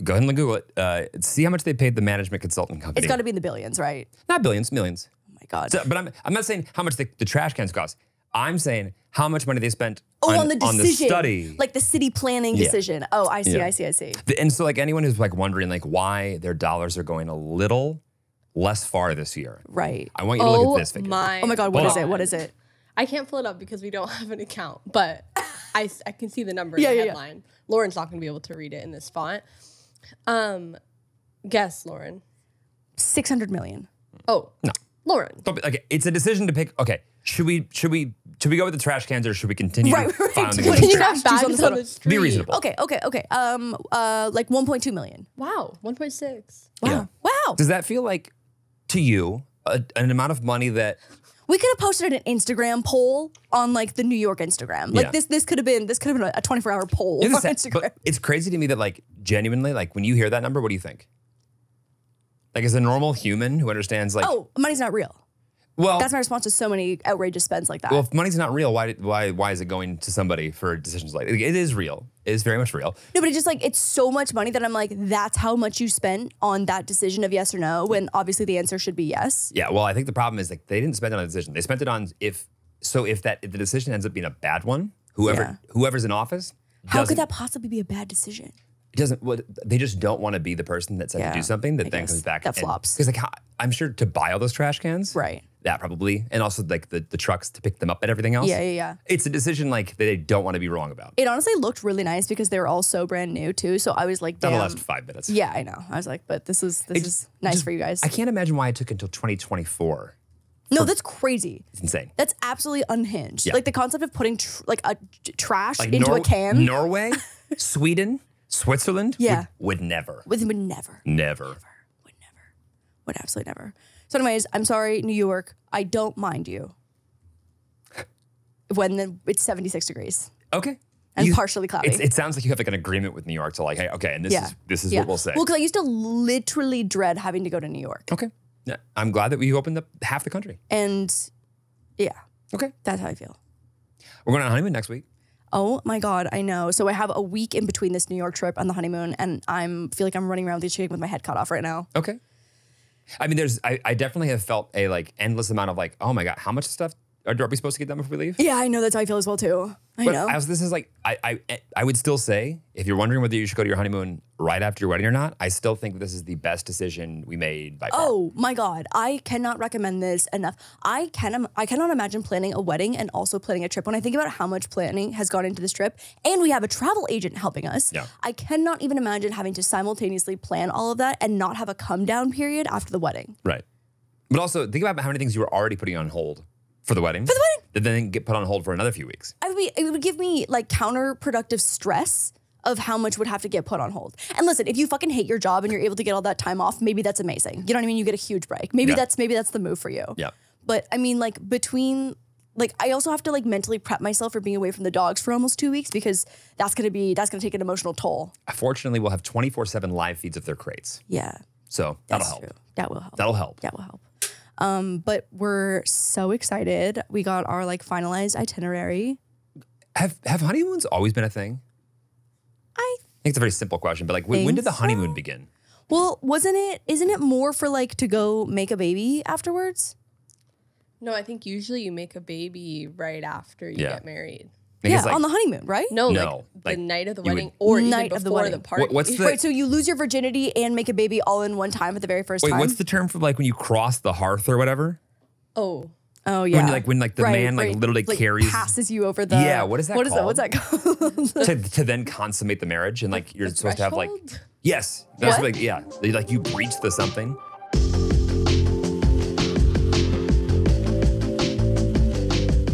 Go ahead and Google it. See how much they paid the management consultant company. It's got to be in the billions, right? Not billions, millions. Oh my God. So, but I'm not saying how much the trash cans cost. I'm saying how much money they spent on the decision. On the study. Like the city planning decision. Oh, I see, I see. And so like anyone who's like wondering like why their dollars are going a little less far this year. Right. I want you to look at this figure. Oh my God, what is it? What is it? I can't pull it up because we don't have an account, but I can see the number in the headline. Lauren's not going to be able to read it in this font. Guess, Lauren. 600 million. Oh, no. Lauren. Okay, it's a decision to pick. Okay, should we go with the trash cans or should we continue to find the Continue to have bags on the street. Be reasonable. Okay. Like 1.2 million. Wow, 1.6. Wow. Yeah. Wow. Does that feel like to you an amount of money that we could have posted an Instagram poll on like the New York Instagram. Like this could have been a 24-hour poll on Instagram. But it's crazy to me that like genuinely like when you hear that number, what do you think? Like as a normal human who understands like money's not real. Well, that's my response to so many outrageous spends like that. Well, if money's not real, why is it going to somebody for decisions like it is real. It is very much real. No, but it's just like it's so much money that I'm like, that's how much you spent on that decision of yes or no, when obviously the answer should be yes. Yeah, well, I think the problem is like they didn't spend it on a decision. They spent it on if the decision ends up being a bad one, whoever's in office. How could that possibly be a bad decision? It doesn't. Well, they just don't want to be the person that said to do something that then comes back that flops. Because like I'm sure to buy all those trash cans, right? That probably, and also like the trucks to pick them up and everything else. Yeah. It's a decision like that they don't want to be wrong about. It honestly looked really nice because they were all so brand new too. So I was like, damn. That'll last 5 minutes. Yeah, I know. I was like, but this is nice for you guys. I can't imagine why it took until 2024. No, that's crazy. It's insane. That's absolutely unhinged. Yeah. Like the concept of putting trash into a can. Norway, Sweden, Switzerland would never. Would never. Never. Would absolutely never. So anyways, I'm sorry, New York. I don't mind you when it's 76 degrees. Okay. And partially cloudy. It sounds like you have like an agreement with New York to like, hey, okay, and this is what we'll say. Well, because I used to literally dread having to go to New York. Okay. Yeah. I'm glad that we opened up half the country. And yeah. Okay. That's how I feel. We're going on honeymoon next week. Oh my God, I know. So I have a week in between this New York trip and the honeymoon, and feel like I'm running around with the chicken with my head cut off right now. Okay. I mean, I definitely have felt a like endless amount of like, oh my God, how much stuff are we supposed to get done before we leave? Yeah, I know. That's how I feel as well too. I know. This is like, I would still say, if you're wondering whether you should go to your honeymoon right after your wedding or not, I still think this is the best decision we made by far. Oh my God, I cannot recommend this enough. I cannot imagine planning a wedding and also planning a trip. When I think about how much planning has gone into this trip, and we have a travel agent helping us, I cannot even imagine having to simultaneously plan all of that and not have a come down period after the wedding. Right. But also think about how many things you were already putting on hold. For the wedding? For the wedding. That then get put on hold for another few weeks. It would give me like counterproductive stress of how much would have to get put on hold. And listen, if you fucking hate your job and you're able to get all that time off, maybe that's amazing. You know what I mean? You get a huge break. Maybe that's the move for you. Yeah. But I mean, like I also have to like mentally prep myself for being away from the dogs for almost 2 weeks because that's gonna take an emotional toll. Fortunately, we'll have 24/7 live feeds of their crates. Yeah. So that'll help. True. That will help. That'll help. That will help. But we're so excited. We got our like finalized itinerary. Have honeymoons always been a thing? I think it's a very simple question, but like when did the honeymoon begin? Well, isn't it more for like to go make a baby afterwards? No, I think usually you make a baby right after you get married. Yeah, on the honeymoon, right? No, No, like the night of the wedding would- or even Night of the before wedding. the party. What's the Right, so you lose your virginity and make a baby all in one time at the very first wait? time. What's the term for like when you cross the hearth or whatever? Oh, Oh yeah. When the man literally carries passes you over the what is that What is that? called? What's that called? to then consummate the marriage and like you're supposed to have like threshold? yes that's What? like yeah like you breach the something.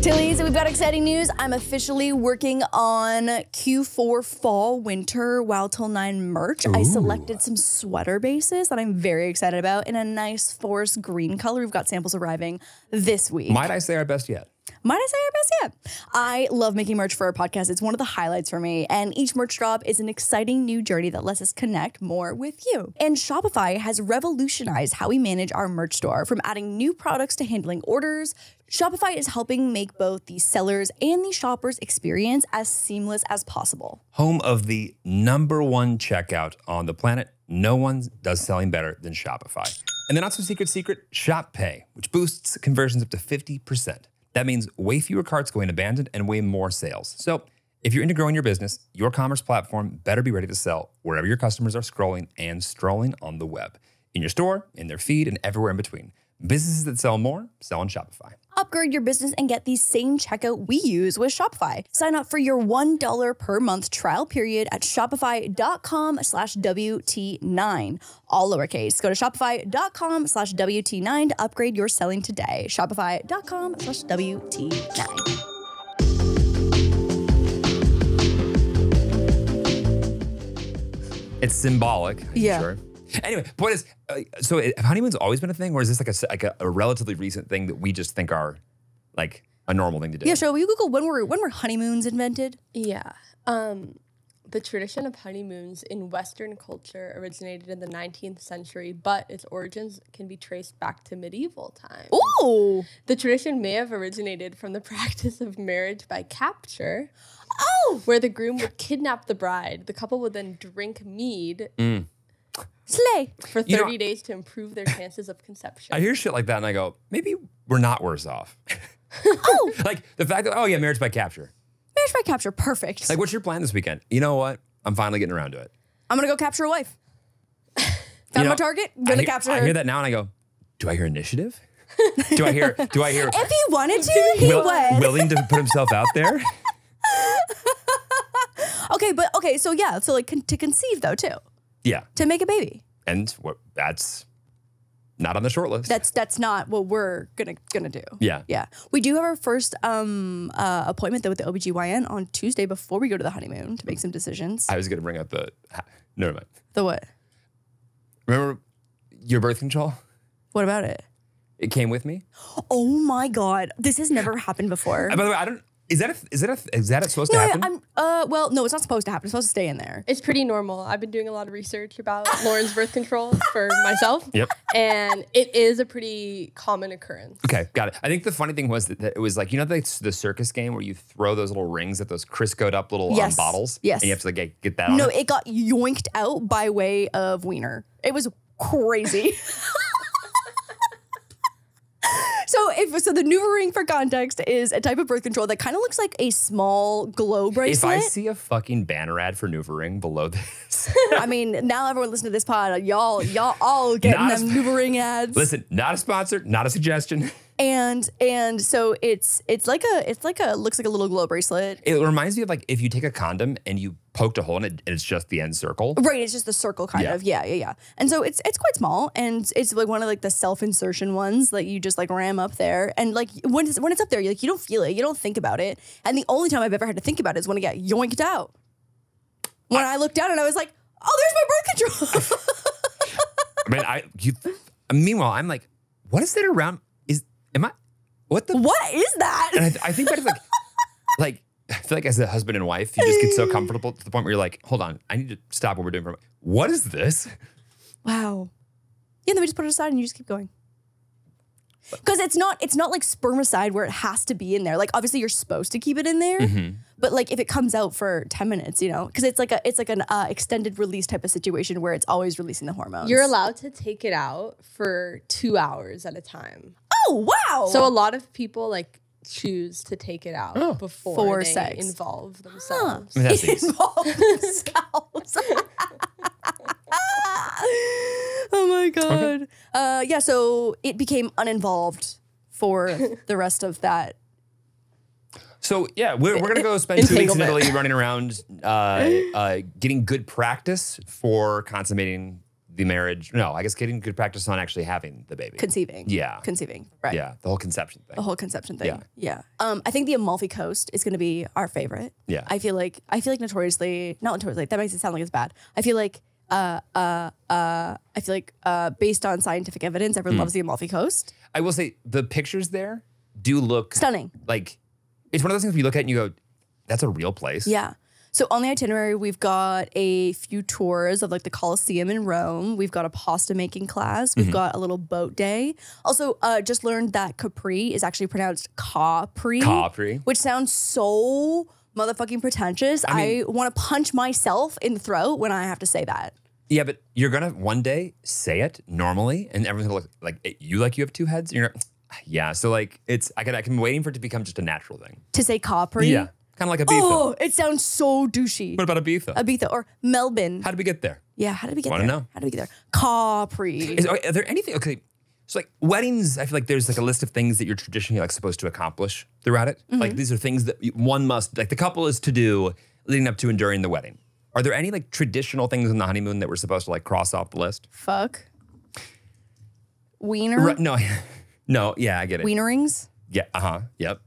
Tillies, we've got exciting news. I'm officially working on Q4 fall winter Wild Till 9 merch. I selected some sweater bases that I'm very excited about in a nice forest green color. We've got samples arriving this week. Might I say our best yet? Might I say our best yet? I love making merch for our podcast. It's one of the highlights for me. And each merch drop is an exciting new journey that lets us connect more with you. And Shopify has revolutionized how we manage our merch store. From adding new products to handling orders, Shopify is helping make both the sellers and the shoppers experience as seamless as possible. Home of the #1 checkout on the planet, no one does selling better than Shopify. And the not so secret, Shop Pay, which boosts conversions up to 50%. That means way fewer carts going abandoned and way more sales. So if you're into growing your business, your commerce platform better be ready to sell wherever your customers are scrolling and strolling on the web. In your store, in their feed, and everywhere in between. Businesses that sell more, sell on Shopify. Upgrade your business and get the same checkout we use with Shopify. Sign up for your $1 per month trial period at shopify.com/WT9. All lowercase. Go to shopify.com/WT9 to upgrade your selling today. Shopify.com/WT9. It's symbolic, I'm Yeah. sure. Anyway, point is, so have honeymoons always been a thing, or is this like a relatively recent thing that we just think are like a normal thing to do? Yeah, so will you Google when were honeymoons invented? yeah. The tradition of honeymoons in Western culture originated in the 19th century, but its origins can be traced back to medieval times. Ooh. The tradition may have originated from the practice of marriage by capture, Oh, where the groom would kidnap the bride. The couple would then drink mead slay. for 30 days to improve their chances of conception. I hear shit like that and I go, maybe we're not worse off. Oh, Like the fact that, marriage by capture. marriage by capture, perfect. Like, what's your plan this weekend? You know what? I'm finally getting around to it. I'm gonna go capture a wife. Found You know, my target, gonna capture her. I hear that now and I go, do I hear initiative? do I hear If he wanted to, he would. willing to put himself out there? Okay, so yeah, so like to conceive though too, Yeah. to make a baby. And that's not on the short list. That's not what we're gonna do. Yeah. Yeah. We do have our first appointment though with the OBGYN on Tuesday before we go to the honeymoon to make some decisions. I was going to bring up never mind. The what? Remember your birth control? What about it? It came with me. Oh my God. This has never happened before. By the way, is that supposed to happen? Well, no, it's not supposed to happen. It's supposed to stay in there. It's pretty normal. I've been doing a lot of research about Lauren's birth control for myself. Yep. And it is a pretty common occurrence. Okay, got it. I think the funny thing was that it was like, you know, the circus game where you throw those little rings at those Crisco'd up little Yes. bottles? Yes. And you have to like get that on No, it? it got yoinked out by way of wiener. It was crazy. So the NuvaRing, for context, is a type of birth control that kind of looks like a small glow bracelet. If I see a fucking banner ad for NuvaRing below this. I mean, now everyone listen to this pod, y'all all getting Not them a- NuvaRing ads. Listen, not a sponsor, not a suggestion. And so it's like a looks like a little glow bracelet. It reminds me of like if you take a condom and you poked a hole in it and it's just the end circle. Right, it's just the circle kind Yeah. of. Yeah. And so it's quite small, and it's like one of like the self-insertion ones that you just like ram up there. And like when it's up there, you don't feel it, you don't think about it. And the only time I've ever had to think about it is when it got yoinked out. When I looked down and I was like, oh, there's my birth control. I mean, meanwhile, I'm like, what is that around? What is that? And I think that is like, I feel like as a husband and wife, you just get so comfortable to the point where you're like, hold on, I need to stop what we're doing. What is this? Wow. Yeah, then we just put it aside and you just keep going. Because it's not like spermicide where it has to be in there. Like obviously you're supposed to keep it in there, but like if it comes out for 10 minutes, you know, because it's like an extended release type of situation where it's always releasing the hormones. You're allowed to take it out for 2 hours at a time. Oh wow! So a lot of people like choose to take it out before For they sex. involve themselves. I mean, that's easy. Involve themselves. Oh my God. Yeah, so it became uninvolved for the rest of that. So yeah, we're gonna go spend 2 weeks in Entanglement. Italy running around, getting good practice for consummating the marriage. No, I guess getting good practice on actually having the baby. Conceiving. Yeah. Conceiving, right. Yeah, the whole conception thing. The whole conception thing. Yeah. I think the Amalfi Coast is going to be our favorite. Yeah. I feel like notoriously, not notoriously, that makes it sound like it's bad. I feel like based on scientific evidence, everyone loves the Amalfi Coast. I will say the pictures there do look Stunning. like it's one of those things where you look at it and you go, that's a real place. Yeah. So on the itinerary, we've got a few tours of like the Colosseum in Rome. We've got a pasta making class. We've got a little boat day. Also, just learned that Capri is actually pronounced Capri. Capri. Which sounds so motherfucking pretentious. I want to punch myself in the throat when I have to say that. Yeah, but you're gonna one day say it normally, and everyone's gonna look like you have two heads. And you're not, yeah. So like it's I can be waiting for it to become just a natural thing. To say Capri? Yeah, kind of like Ibiza. Oh, it sounds so douchey. What about Ibiza? Ibiza or Melbourne. How did we get there? Yeah, how did we get Wanna there? know. How did we get there? Capri. Are there anything? Okay, so like weddings, I feel like there's like a list of things that you're traditionally like supposed to accomplish throughout it. Like these are things that one must like the couple is to do leading up to and during the wedding. Are there any like traditional things on the honeymoon that we're supposed to like cross off the list? Fuck. Wiener? Right, no, yeah, I get it. Wiener rings? Yeah, yep.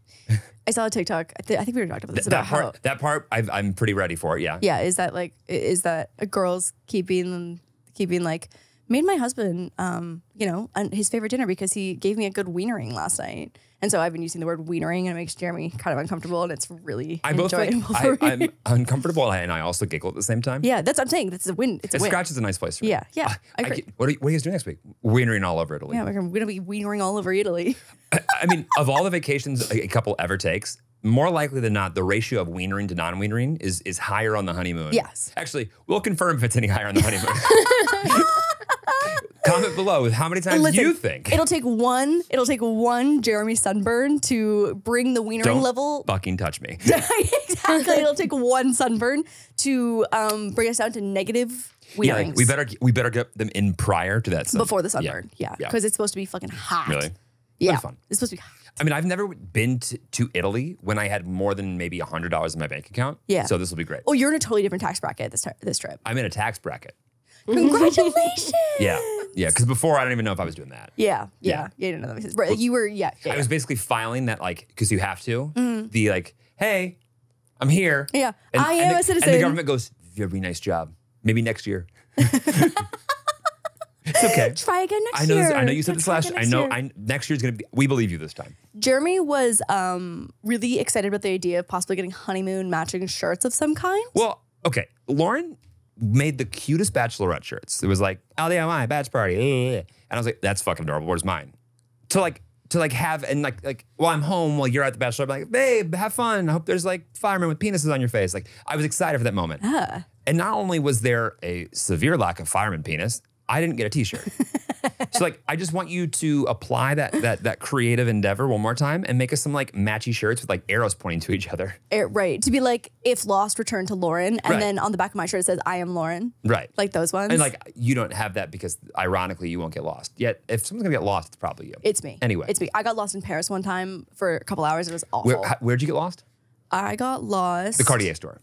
I saw a TikTok. I think we were talking about this about how. That part, I'm pretty ready for it. Yeah. Yeah, is that a girl's keeping like made my husband his favorite dinner because he gave me a good wienering last night. And so I've been using the word wienering and it makes Jeremy kind of uncomfortable and it's really enjoyable for me. I'm uncomfortable and I also giggle at the same time. Yeah, that's what I'm saying. That's a win. It's a win. Scratch is a nice place for me. Yeah, I agree. What are you guys doing next week? Wienering all over Italy. Yeah, we're gonna be wienering all over Italy. I mean, of all the vacations a couple ever takes, more likely than not, the ratio of wienering to non-wienering is higher on the honeymoon. Yes. Actually, we'll confirm if it's any higher on the honeymoon. Comment below with how many times you think. It'll take one Jeremy sunburn to bring the wienering Don't level. fucking touch me. Exactly. It'll take one sunburn to bring us down to negative wienerings. Yeah, like we better get them in prior to that sun. Before the sunburn. Yeah. Because it's supposed to be fucking hot. Really? Yeah. Fun. It's supposed to be hot. I mean, I've never been to Italy when I had more than maybe $100 in my bank account. Yeah. So this will be great. Oh, you're in a totally different tax bracket this trip. I'm in a tax bracket. Congratulations. Yeah. Because before I don't even know if I was doing that. Yeah. No, that makes sense. Right, you were, I was basically filing that like, because you have to, the like, hey, I'm here. Yeah, And, I am a citizen. And the government goes, very nice job. Maybe next year. It's okay. Try again next year. I know you said this last. Next year's gonna be. We believe you this time. Jeremy was really excited about the idea of possibly getting honeymoon matching shirts of some kind. Well, okay. Lauren made the cutest bachelorette shirts. It was like LaurDIY batch party, and I was like, that's fucking adorable. Where's mine? To have and like while I'm home while you're at the bachelor, I'm like, babe, have fun. I hope there's like firemen with penises on your face. Like I was excited for that moment. And not only was there a severe lack of fireman penis, I didn't get a t-shirt. So like, I just want you to apply that creative endeavor one more time and make us some like matchy shirts with like arrows pointing to each other. Right. To be like, if lost, return to Lauren. And Right. then on the back of my shirt, it says, I am Lauren. Right. Like those ones. And like, you don't have that because ironically, you won't get lost. Yet if someone's gonna get lost, it's probably you. It's me. Anyway. It's me. I got lost in Paris one time for a couple hours. It was awful. Where'd you get lost? I got lost. The Cartier store.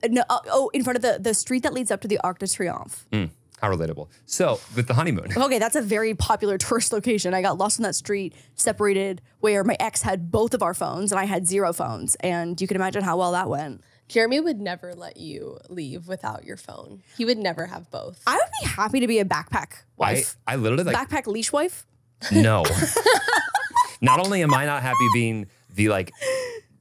In front of the street that leads up to the Arc de Triomphe. How relatable. So with the honeymoon. Okay, that's a very popular tourist location. I got lost on that street, separated, where my ex had both of our phones and I had 0 phones. And you can imagine how well that went. Jeremy would never let you leave without your phone. He would never have both. I would be happy to be a backpack wife. I literally like Backpack leash wife? No. Not only am I not happy being the like,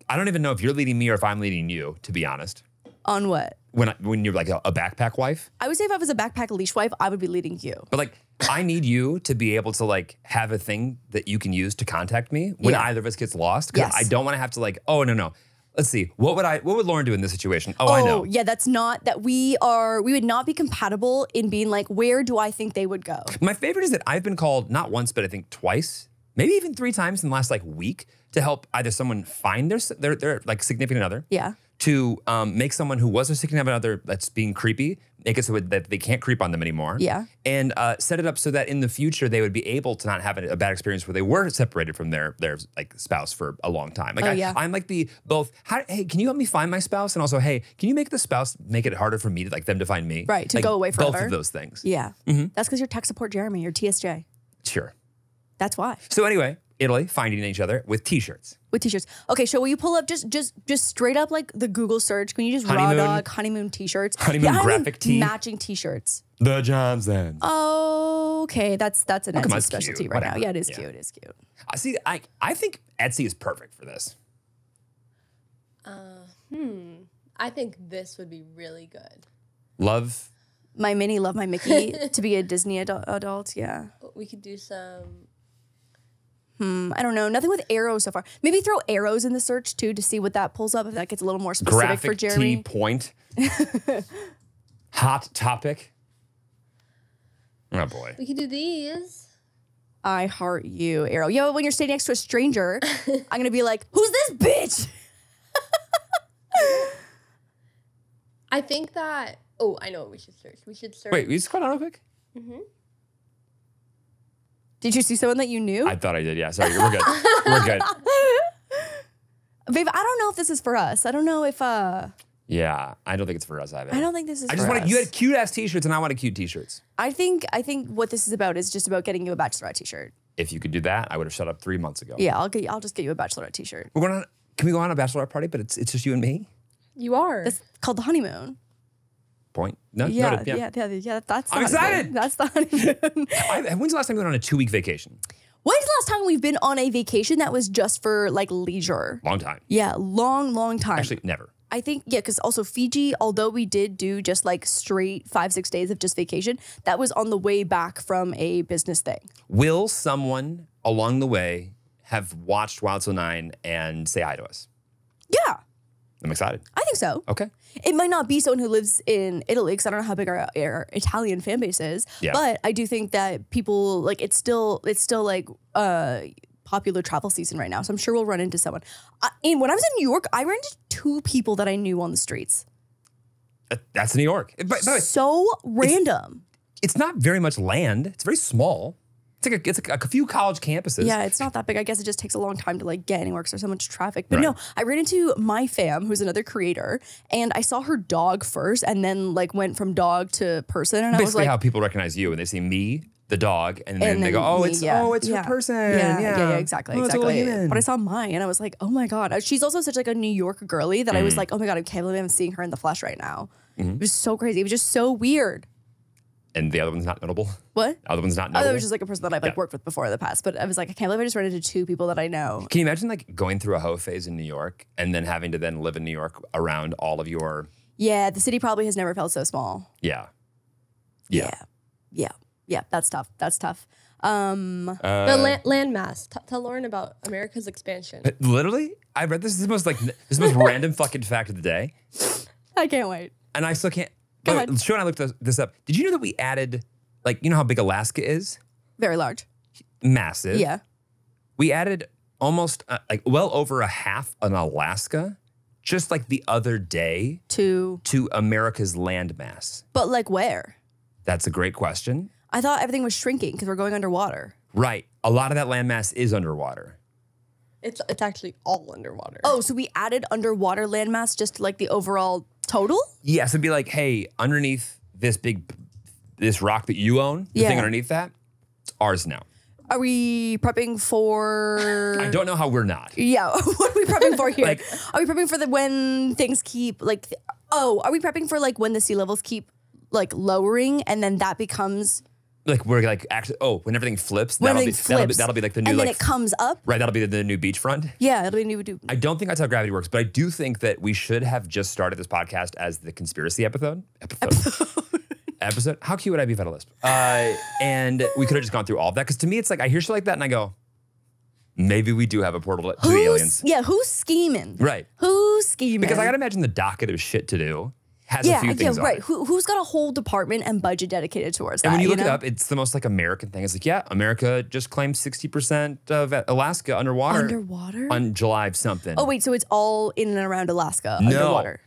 I don't even know if you're leading me or if I'm leading you, to be honest. On what? When you're like a backpack wife. I would say if I was a backpack leash wife, I would be leading you. But like, I need you to be able to like have a thing that you can use to contact me when either of us gets lost. Because Yes. I don't want to have to like, oh no. Let's see. What would Lauren do in this situation? Oh, I know. Yeah, that's not that we would not be compatible in being like, where do I think they would go? My favorite is that I've been called not once, but I think twice, maybe even 3 times in the last like week to help either someone find their like significant other. Yeah. To make someone who was a significant other that's being creepy, make it so that they can't creep on them anymore. Yeah. And set it up so that in the future they would be able to not have a bad experience where they were separated from their like spouse for a long time. Like I'm like the both. Hey, can you help me find my spouse? And also, hey, can you make the spouse make it harder for me to like them to find me? Right. To like, go away forever. Both of those things. Yeah. That's because you're tech support Jeremy. You're TSJ. Sure. That's why. So anyway, Italy finding each other with T-shirts. With T-shirts. Okay, so will you pull up just straight up like the Google search? Can you just Honeymoon. raw dog honeymoon T-shirts? Honeymoon graphic tee. Matching T-shirts. The Johnsons. Okay, that's an come on, Etsy it's specialty cute. right Whatever. now. Yeah, it is Yeah. cute. It is cute. See, I think Etsy is perfect for this. I think this would be really good. Love My Minnie, love my Mickey to be a Disney adult. Yeah. We could do some. I don't know. Nothing with arrows so far. Maybe throw arrows in the search too to see what that pulls up. If that gets a little more specific graphic for Jeremy. T point. Hot topic. Oh boy. We could do these. I heart you, arrow. Yo, when you're standing next to a stranger, I'm gonna be like, "Who's this bitch?" I think that. Oh, I know what we should search. We should search. Wait, will you scroll down real quick? Did you see someone that you knew? I thought I did. Yeah, sorry. We're good. We're good. Babe, I don't know if this is for us. I don't know if Yeah, I don't think it's for us either. I don't think this is I for just wanted us. you had cute ass T-shirts, and I wanted cute T-shirts. I think what this is about is just about getting you a bachelorette T-shirt. If you could do that, I would have shut up 3 months ago. Yeah, I'll just get you a bachelorette T-shirt. We're going on. Can we go on a bachelorette party? But it's just you and me. You are. That's called the honeymoon. Point. No. Yeah, noted, yeah. That's. The I'm honeymoon. excited. That's the honeymoon. When's the last time we went on a 2-week vacation? When's the last time we've been on a vacation that was just for like leisure? Long time. Yeah, long time. Actually, never. I think, yeah, because also Fiji, although we did do just like straight 5-6 days of just vacation, that was on the way back from a business thing. Will someone along the way have watched Wild Til 9 and say hi to us? Yeah, I'm excited. I think so. Okay. It might not be someone who lives in Italy because I don't know how big our Italian fan base is. Yeah. But I do think that people like it's still like popular travel season right now. So I'm sure we'll run into someone. When I was in New York, I ran into 2 people that I knew on the streets. That's New York. By the way, So random. it's not very much land. It's very small. It's like a few college campuses. Yeah, it's not that big. I guess it just takes a long time to like get anywhere because there's so much traffic. But no, I ran into my fam, who's another creator, and I saw her dog first, and then like went from dog to person, and Basically I was like, how people recognize you when they see me, the dog, and then they go, oh, me, it's yeah. her person. Yeah, exactly, Oh, it's a little exactly. human. But I saw mine, and I was like, oh my god, she's also such like a New York girly that I was like, oh my god, I can't believe I'm seeing her in the flesh right now. It was so crazy. It was just so weird. And the other one's not notable. What? The other one's not Oh, notable. that was just like a person that I've like worked with before in the past. But I was like, I can't believe I just ran into 2 people that I know. Can you imagine like going through a hoe phase in New York and then having to then live in New York around all of your... Yeah, the city probably has never felt so small. Yeah. That's tough. The landmass. Tell Lauren about America's expansion. Literally, I read this. This is the most random fucking fact of the day. I can't wait. And I still can't... Go By the way, ahead. Sho and I looked this up. Did you know that we added, like, you know how big Alaska is? Very large. Massive. Yeah. We added almost like well over a half an Alaska just like the other day To, to America's landmass. but like where? That's a great question. I thought everything was shrinking because we're going underwater. Right. A lot of that landmass is underwater. It's actually all underwater. Oh, so we added underwater landmass just to like the overall total? Yes, it'd be like, hey, underneath this rock that you own, the Yeah. thing underneath that, it's ours now. Are we prepping for? I don't know how we're not. Yeah, what are we prepping for here? Like- are we prepping for when things keep like? Are we prepping for like when the sea levels keep like lowering and then that becomes Like we're like actually when everything flips, when that'll everything be flips? that'll be like the new and then like it comes up. right, that'll be the new beachfront. Yeah, it'll be new. I don't think that's how gravity works, but I do think that we should have just started this podcast as the conspiracy episode. Episode. How cute would I be if I had a lisp? And we could have just gone through all of that. Because to me, it's like I hear shit like that and I go, maybe we do have a portal to the aliens. Yeah, who's scheming? Right. Who's scheming? Because I gotta imagine the docket of shit to do. has a few things on right. it. Who's got a whole department and budget dedicated towards that? And when you look it up, it's the most like American thing. It's like, yeah, America just claimed 60% of Alaska underwater. Underwater? On July something. Oh, wait, so it's all in and around Alaska No. underwater.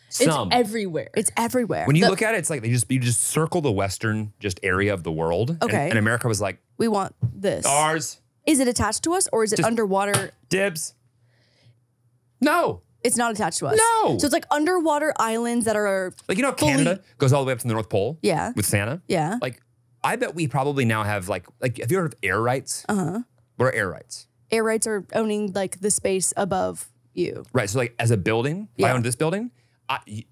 Some. It's everywhere. It's everywhere. When you look at it, it's like you just circle the western just area of the world. Okay. And America was like, we want this. ours. Is it attached to us or is it Just- underwater? Dibs. No. It's not attached to us. No. So it's like underwater islands that are Like, you know, fully- Canada goes all the way up to the North Pole. Yeah. With Santa. Yeah. Like, I bet we probably now have like have you heard of air rights? What are air rights? air rights are owning like the space above you. Right. So like as a building, if I Yeah. owned this building,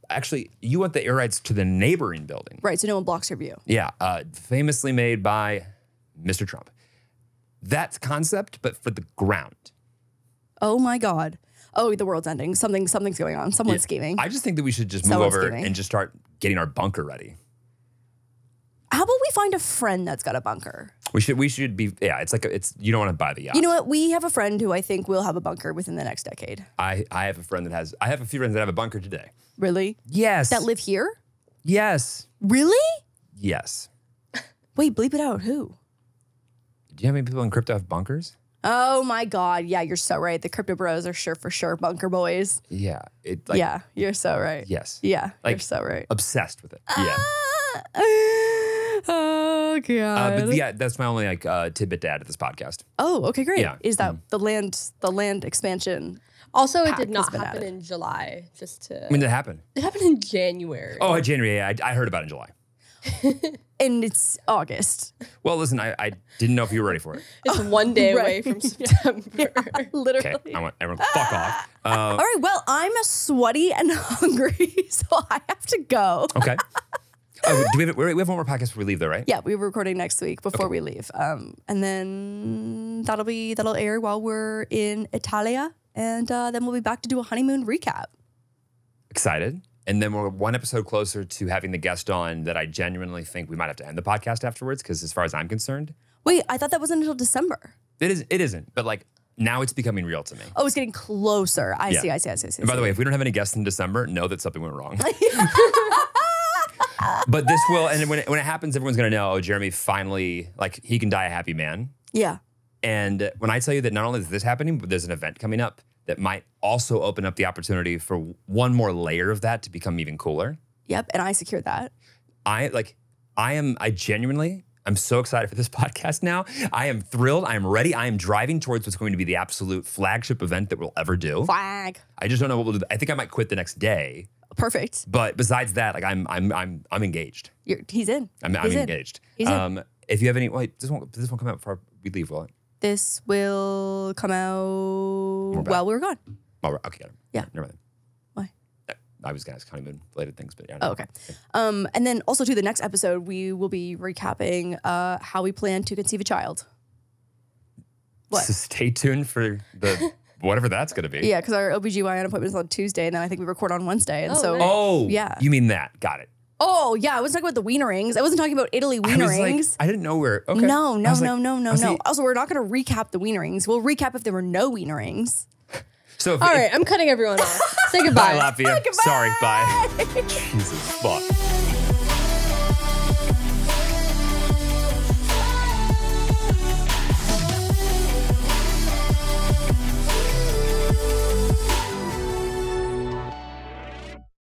actually you want the air rights to the neighboring building. Right. So no one blocks your view. Yeah. Famously made by Mr. Trump. That's concept, but for the ground. Oh my God. Oh, the world's ending. Something's going on. Someone's scheming. I just think that we should just move Someone's over scheming. and just start getting our bunker ready. How about we find a friend that's got a bunker? We should be, yeah, it's you don't want to buy the yacht. You know what? We have a friend who I think will have a bunker within the next decade. I have a friend I have a few friends that have a bunker today. Really? Yes. That live here? Yes. Really? Yes. Wait, bleep it out. Who? Do you know how many people in crypto have bunkers? Oh my God. Yeah, you're so right. The crypto bros are for sure bunker boys. Yeah. Yeah, you're so right. Yes. Yeah, Like, you're so right. Obsessed with it. Yeah. Oh God. But yeah, that's my only tidbit to add to this podcast. Oh, okay, great. Yeah. Is that the land expansion? Also, it Pack did has not been happen added. in July. Just to When did it happen? it happened in January. Oh, January. Yeah, I heard about it in July. And it's August. Well, listen, I didn't know if you were ready for it. It's one day away Right. from September. Literally. Okay, I want everyone fuck off. All right, well, I'm sweaty and hungry, so I have to go. Okay. Oh, we have one more podcast before we leave, though, right? Yeah, we're recording next week before we leave. And then that'll air while we're in Italia. And then we'll be back to do a honeymoon recap. Excited. And then we're one episode closer to having the guest on that I genuinely think we might have to end the podcast afterwards, because as far as I'm concerned, Wait, I thought that wasn't until December. it isn't. But like now it's becoming real to me. Oh, it's getting closer. I Yeah. see. And by the way, if we don't have any guests in December, know that something went wrong. But this will, and when it happens, everyone's gonna know, oh, Jeremy finally, like, he can die a happy man. Yeah. And when I tell you that not only is this happening, but there's an event coming up that might also open up the opportunity for one more layer of that to become even cooler. Yep. And I secured that. I'm so excited for this podcast now. I am thrilled. I am ready. I am driving towards what's going to be the absolute flagship event that we'll ever do. Flag. I just don't know what we'll do. I think I might quit the next day. Perfect. But besides that, like I'm engaged. He's in. I'm He's in. engaged. He's in. If you have any, wait, this won't come out before we leave, will it? This will come out while we're gone. Oh, okay, got it. Yeah. Never mind. Why? I was gonna ask honeymoon related things, but yeah. Oh, okay. And then also to the next episode, we will be recapping how we plan to conceive a child. What? So stay tuned for the whatever that's gonna be. Yeah, because our OBGYN appointment is on Tuesday, and then I think we record on Wednesday. And so, nice. Oh, Yeah. You mean that? Got it. oh yeah, I wasn't talking about the wiener rings. I wasn't talking about Italy I wiener was like, rings. I didn't know where. Okay. No. I was like- I was like- Also, we're not going to recap the wiener rings. We'll recap if there were no wiener rings. So if, All right, I'm cutting everyone off. Say goodbye. bye, Latvia. Goodbye. Sorry, bye. Jesus fuck.